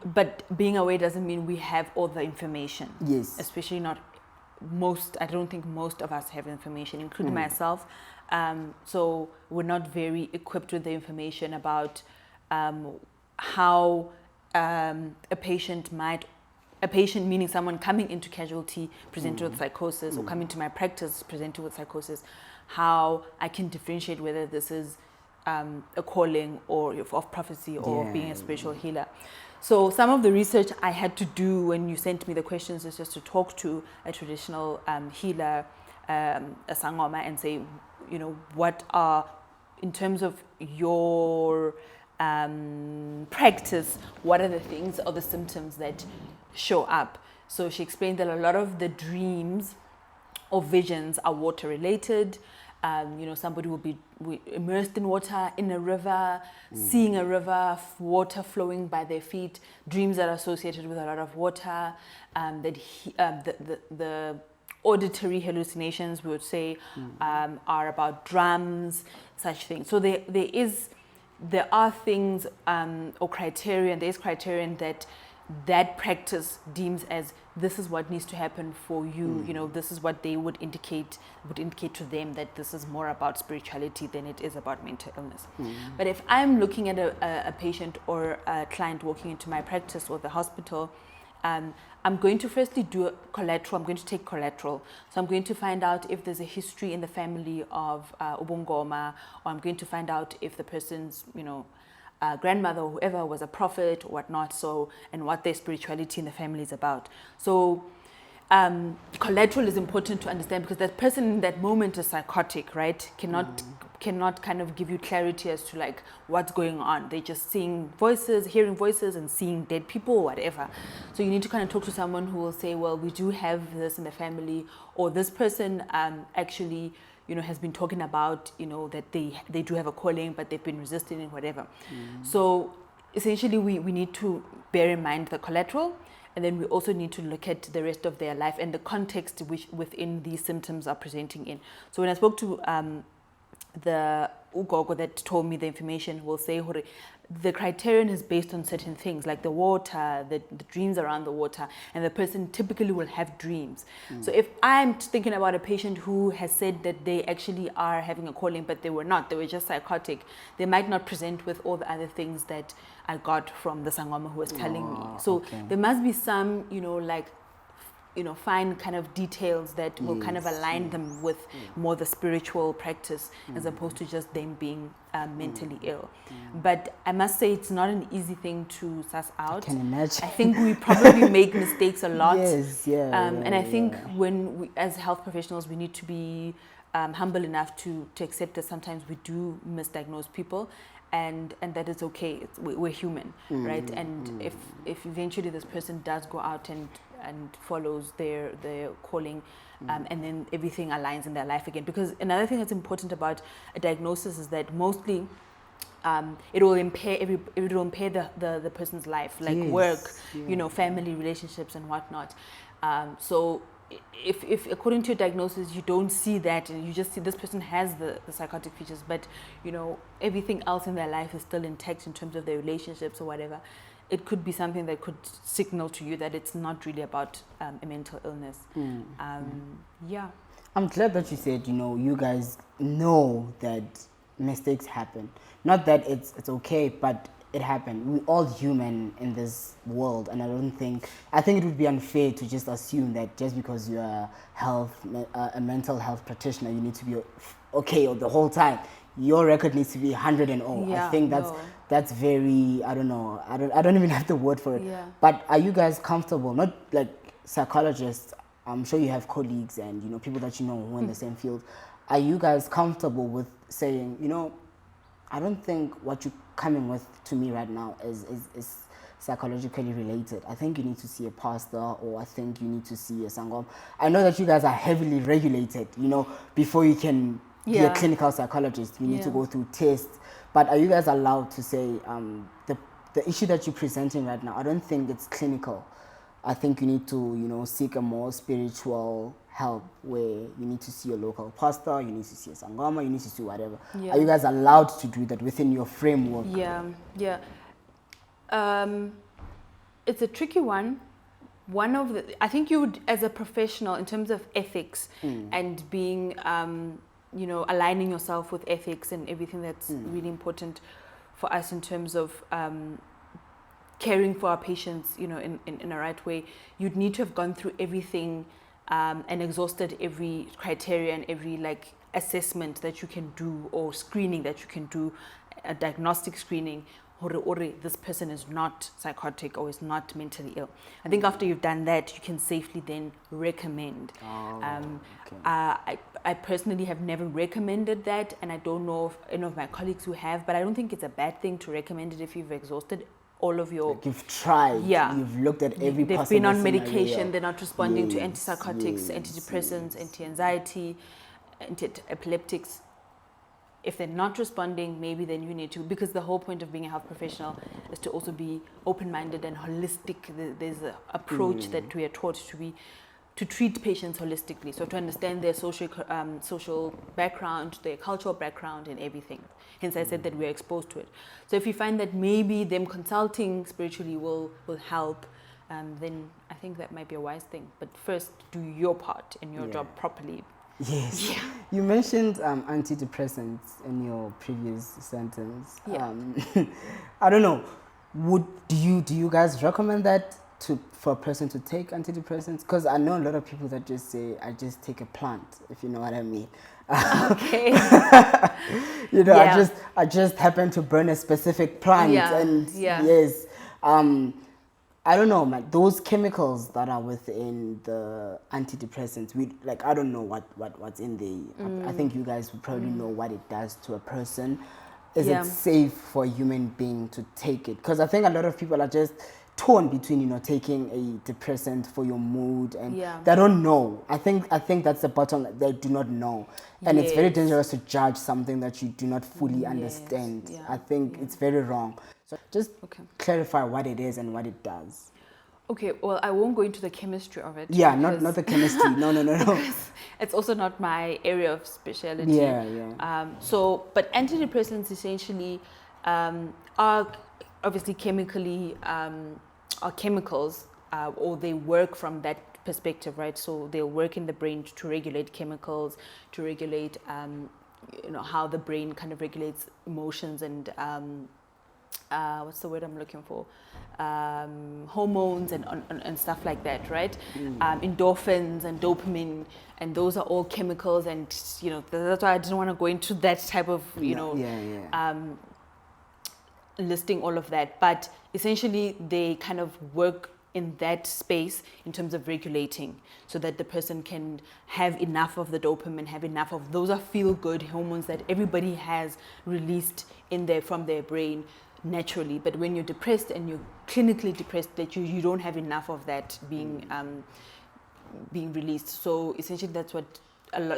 But being aware doesn't mean we have all the information. Yes. Especially not most. I don't think most of us have information, including myself. So we're not very equipped with the information about how a patient meaning someone coming into casualty presented with psychosis, or coming to my practice presented with psychosis, how I can differentiate whether this is a calling or of prophecy, or being a spiritual healer. So some of the research I had to do when you sent me the questions is just to talk to a traditional healer, a sangoma, and say, what are, in terms of your practice, what are the things or the symptoms that show up? So she explained that a lot of the dreams or visions are water related. Somebody will be immersed in water, in a river, seeing a river, water flowing by their feet, dreams that are associated with a lot of water, the auditory hallucinations, we would say, are about drums, such things. So there are things or criterion, there is criterion that practice deems as this is what needs to happen for you. This is what they would indicate to them, that this is more about spirituality than it is about mental illness. But if I'm looking at a patient or a client walking into my practice or the hospital, I'm going to firstly do collateral. I'm going to take collateral. So I'm going to find out if there's a history in the family of ubungoma, or I'm going to find out if the person's, grandmother or whoever was a prophet or whatnot, and what their spirituality in the family is about. So collateral is important to understand, because that person in that moment is psychotic, right? Cannot kind of give you clarity as to like what's going on. They're just hearing voices and seeing dead people or whatever. So you need to kind of talk to someone who will say, well, we do have this in the family, or this person actually has been talking about, that they do have a calling, but they've been resisting it, whatever. So essentially we need to bear in mind the collateral, and then we also need to look at the rest of their life and the context which within these symptoms are presenting in. So when I spoke to the ugogo that told me the information, will say the criterion is based on certain things like the water, the dreams around the water, and the person typically will have dreams. So if I'm thinking about a patient who has said that they actually are having a calling but they were not, they were just psychotic, they might not present with all the other things that I got from the Sangoma who was telling me. So there must be some, fine kind of details that will kind of align them with more the spiritual practice as opposed to just them being mentally ill. But I must say it's not an easy thing to suss out. I can imagine. I think we probably make mistakes a lot. And I think when we, as health professionals, we need to be humble enough to accept that sometimes we do misdiagnose people. And that is okay. We're human, right? And if eventually this person does go out and follows their calling, and then everything aligns in their life again. Because another thing that's important about a diagnosis is that mostly it will impair the person's life, like work, family relationships and whatnot. So if according to your diagnosis you don't see that and you just see this person has the psychotic features, but everything else in their life is still intact in terms of their relationships or whatever, it could be something that could signal to you that it's not really about a mental illness. I'm glad that you said, you guys know that mistakes happen. Not that it's okay, but it happened. We're all human in this world, and I think it would be unfair to just assume that just because you're a mental health practitioner, you need to be okay the whole time. Your record needs to be 100 and all. I think that's very, I don't know, I don't even have the word for it. But are you guys comfortable? Not like psychologists, I'm sure you have colleagues and people that who are in the same field. Are you guys comfortable with saying, I don't think what you're coming with to me right now is psychologically related. I think you need to see a pastor, or I think you need to see a sangom. I know that you guys are heavily regulated, before you can be a clinical psychologist. You need to go through tests. But are you guys allowed to say, the issue that you're presenting right now, I don't think it's clinical. I think you need to, seek a more spiritual help where you need to see a local pastor, you need to see a sangoma, you need to see whatever. Are you guys allowed to do that within your framework? It's a tricky one. I think you would, as a professional, in terms of ethics and being, aligning yourself with ethics and everything that's really important for us in terms of caring for our patients, in a right way, you'd need to have gone through everything and exhausted every criteria and every assessment that you can do or screening that you can do, a diagnostic screening. This person is not psychotic or is not mentally ill. I think after you've done that, you can safely then recommend. I personally have never recommended that, and I don't know if any of my colleagues who have, but I don't think it's a bad thing to recommend it if you've exhausted all of your... You've tried. You've looked at every possible They've been on medication, scenario. they're not responding to antipsychotics, antidepressants, anti-anxiety, anti-epileptics. If they're not responding, maybe then you need to, because the whole point of being a health professional is to also be open-minded and holistic. There's an approach that we are taught to treat patients holistically. So to understand their social background, their cultural background and everything. Hence I said that we're exposed to it. So if you find that maybe them consulting spiritually will help, then I think that might be a wise thing. But first, do your part in your job properly. Yes. You mentioned antidepressants in your previous sentence. I don't know. Do you guys recommend that for a person to take antidepressants? Because I know a lot of people that just say, I just take a plant, if you know what I mean. Okay. I just happen to burn a specific plant, and yes. I don't know, man. Those chemicals that are within the antidepressants, I don't know what's in there. I think you guys would probably know what it does to a person. Is it safe for a human being to take it? Because I think a lot of people are just torn between, taking a depressant for your mood, and they don't know. I think that's the bottom. They do not know, and it's very dangerous to judge something that you do not fully understand. I think it's very wrong. So just clarify what it is and what it does. Okay, well, I won't go into the chemistry of it. Yeah, because- not the chemistry. No. It's also not my area of specialty. Yeah. But antidepressants essentially are obviously are chemicals, or they work from that perspective, right? So they work in the brain to regulate chemicals, to regulate, how the brain kind of regulates emotions and what's the word I'm looking for? Hormones and stuff like that, right? Endorphins and dopamine, and those are all chemicals, and that's why I didn't want to go into that type of listing all of that. But essentially, they kind of work in that space in terms of regulating, so that the person can have enough of the dopamine, have enough of those are feel-good hormones that everybody has released from their brain naturally. But when you're depressed and you're clinically depressed, that you don't have enough of that being released. So essentially, that's what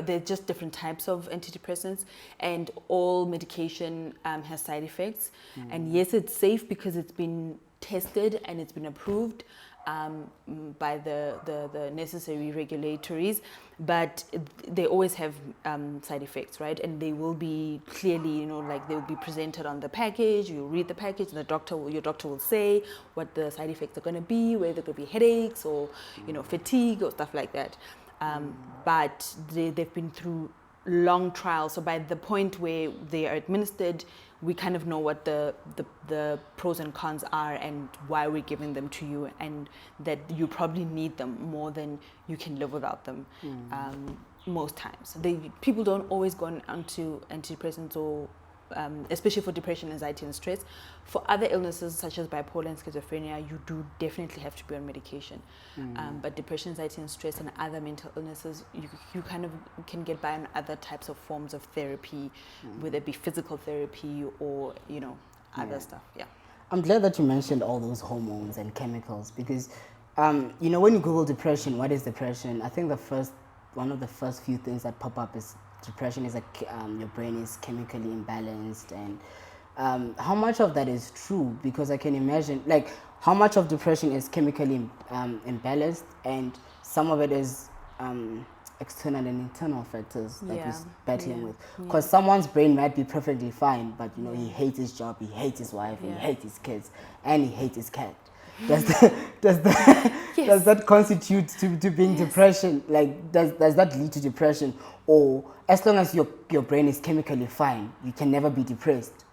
they're just different types of antidepressants, and all medication has side effects. And yes, it's safe because it's been tested and it's been approved by the necessary regulatories, but they always have side effects, right? And they will be clearly, they will be presented on the package. You read the package, and your doctor will say what the side effects are going to be, whether there could be headaches or fatigue or stuff like that. But they've been through long trials, so by the point where they are administered, we kind of know what the pros and cons are and why we're giving them to you, and that you probably need them more than you can live without them. Most times, people don't always go on to antidepressants, or especially for depression, anxiety, and stress. For other illnesses such as bipolar and schizophrenia, you do definitely have to be on medication. But depression, anxiety, and stress, and other mental illnesses, you kind of can get by on other types of forms of therapy, whether it be physical therapy or other stuff. Yeah. I'm glad that you mentioned all those hormones and chemicals, because when you Google depression, what is depression? I think one of the first few things that pop up is depression is your brain is chemically imbalanced. And how much of that is true? Because I can imagine, how much of depression is chemically imbalanced, and some of it is external and internal factors that he's battling with. Because someone's brain might be perfectly fine, but he hates his job, he hates his wife, he hates his kids, and he hates his cat. Does that constitute to being depression? Does that lead to depression? Or as long as your brain is chemically fine, you can never be depressed?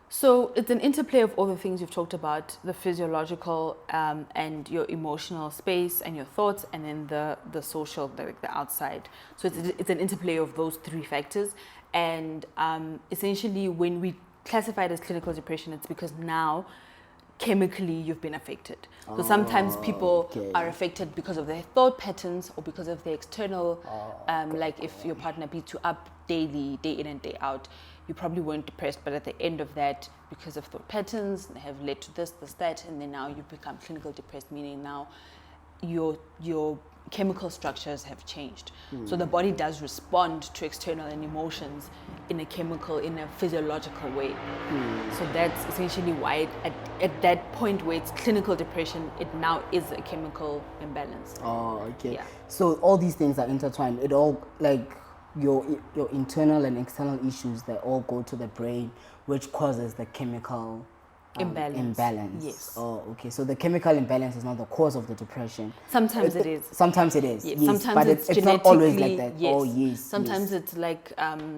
So it's an interplay of all the things you've talked about: the physiological and your emotional space and your thoughts, and then the social, the outside. So it's an interplay of those three factors. And essentially, when we classify it as clinical depression, it's because now chemically you've been affected. So sometimes people are affected because of their thought patterns, or because of their external, like if your partner beats you up daily, day in and day out, you probably weren't depressed, but at the end of that, because of thought patterns, they have led to this, that, and then now you become clinical depressed, meaning now your chemical structures have changed. So the body does respond to external and emotions in a physiological way. So that's essentially why at that point where it's clinical depression, it now is a chemical imbalance. Yeah. So all these things are intertwined. It all, your internal and external issues, they all go to the brain, which causes the chemical imbalance. Yes. So the chemical imbalance is not the cause of the depression. Sometimes it is. Sometimes it is. Yes. Yes. Sometimes But it's not always like that. Yes. Sometimes it's like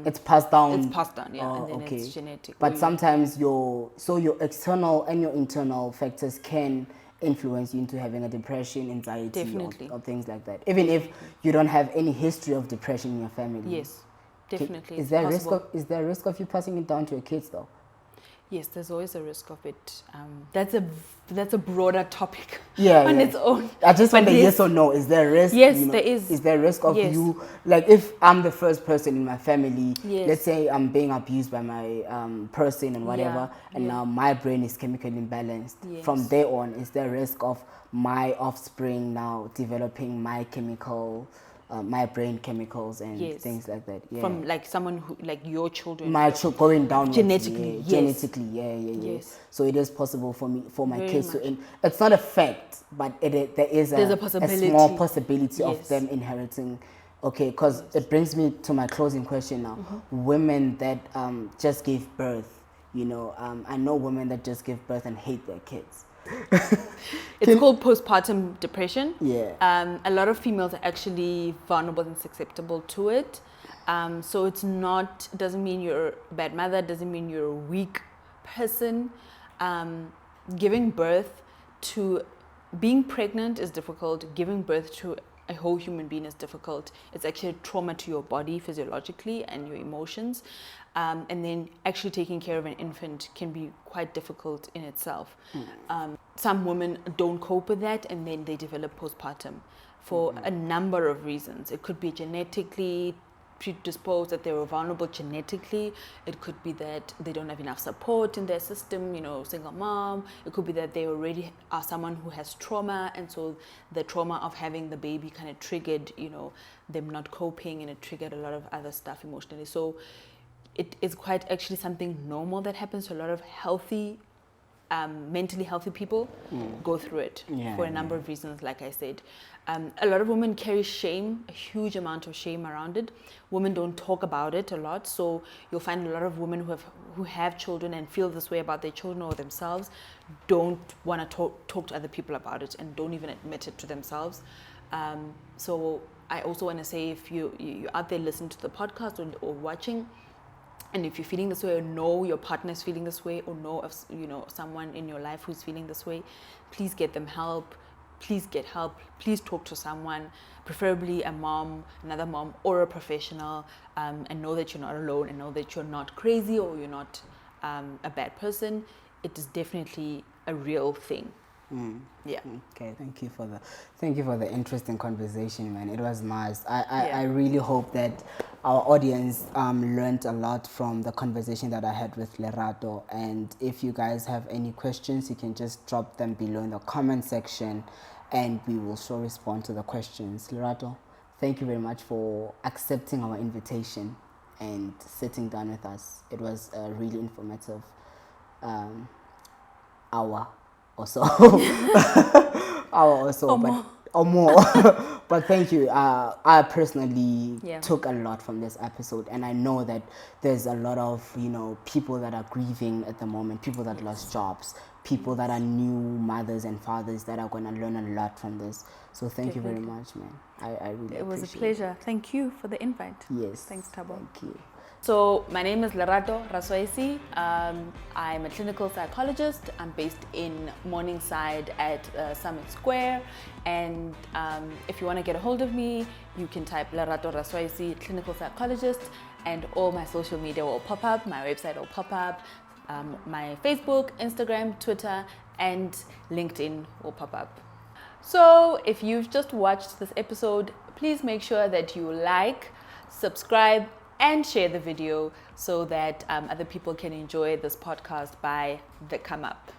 it's passed down. It's passed down, and then it's genetic. But sometimes your external and your internal factors can influence you into having a depression, anxiety, or things like that. Even if you don't have any history of depression in your family. Yes, definitely. Is there a risk of you passing it down to your kids though? Yes, there's always a risk of it. That's a broader topic on its own. I just want a yes or no. Is there a risk? Yes, there is. Is there a risk of you, if I'm the first person in my family, let's say I'm being abused by my person and whatever, and now my brain is chemically imbalanced. From there on, is there a risk of my offspring now developing my chemical my brain chemicals and Yes. things like that. Yeah. From like someone who, like your children. Going down Genetically, yes. Genetically, yeah. Yes. So it is possible for me, for my Very kids much. to. It's not a fact, but there is There's a a possibility. small possibility of Yes. them inheriting. Okay, because it brings me to my closing question now. Mm-hmm. Women that just gave birth, I know women that just give birth and hate their kids. It's called postpartum depression. Yeah. A lot of females are actually vulnerable and susceptible to it. So it doesn't mean you're a bad mother, doesn't mean you're a weak person. Giving birth to, being pregnant is difficult. Giving birth to a whole human being is difficult. It's actually a trauma to your body physiologically and your emotions. And then actually taking care of an infant can be quite difficult in itself. Some women don't cope with that, and then they develop postpartum for a number of reasons. It could be genetically predisposed, that they were vulnerable genetically. It could be that they don't have enough support in their system, single mom. It could be that they already are someone who has trauma, and so the trauma of having the baby kind of triggered, them not coping, and it triggered a lot of other stuff emotionally. So it is quite actually something normal that happens to a lot of healthy, mentally healthy people go through it for a number of reasons, like I said. A lot of women carry shame, a huge amount of shame around it. Women don't talk about it a lot, so you'll find a lot of women who have children and feel this way about their children or themselves don't want to talk to other people about it and don't even admit it to themselves. So I also want to say, if you're out there listening to the podcast or watching, and if you're feeling this way, or know your partner is feeling this way, or know of someone in your life who's feeling this way, please get them help. Please get help. Please talk to someone, preferably a mom, another mom, or a professional, and know that you're not alone, and know that you're not crazy, or you're not a bad person. It is definitely a real thing. Yeah. Okay. Thank you for the interesting conversation, man. It was nice. I really hope that our audience learned a lot from the conversation that I had with Lerato. And if you guys have any questions, you can just drop them below in the comment section, and we will sure respond to the questions. Lerato, thank you very much for accepting our invitation and sitting down with us. It was a really informative hour or so. Or more. But thank you. I personally took a lot from this episode, and I know that there's a lot of people that are grieving at the moment, people that lost jobs, people that are new mothers and fathers that are going to learn a lot from this. So thank you very much, man. I really appreciate it. It was a pleasure. Thank you for the invite. Yes. Thanks, Thabo. Thank you. So my name is Lerato Rasoaisi. I'm a clinical psychologist. I'm based in Morningside at Summit Square. And if you want to get a hold of me, you can type Lerato Rasoaisi, clinical psychologist, and all my social media will pop up. My website will pop up. My Facebook, Instagram, Twitter, and LinkedIn will pop up. So if you've just watched this episode, please make sure that you like, subscribe, and share the video so that other people can enjoy this podcast by the come up.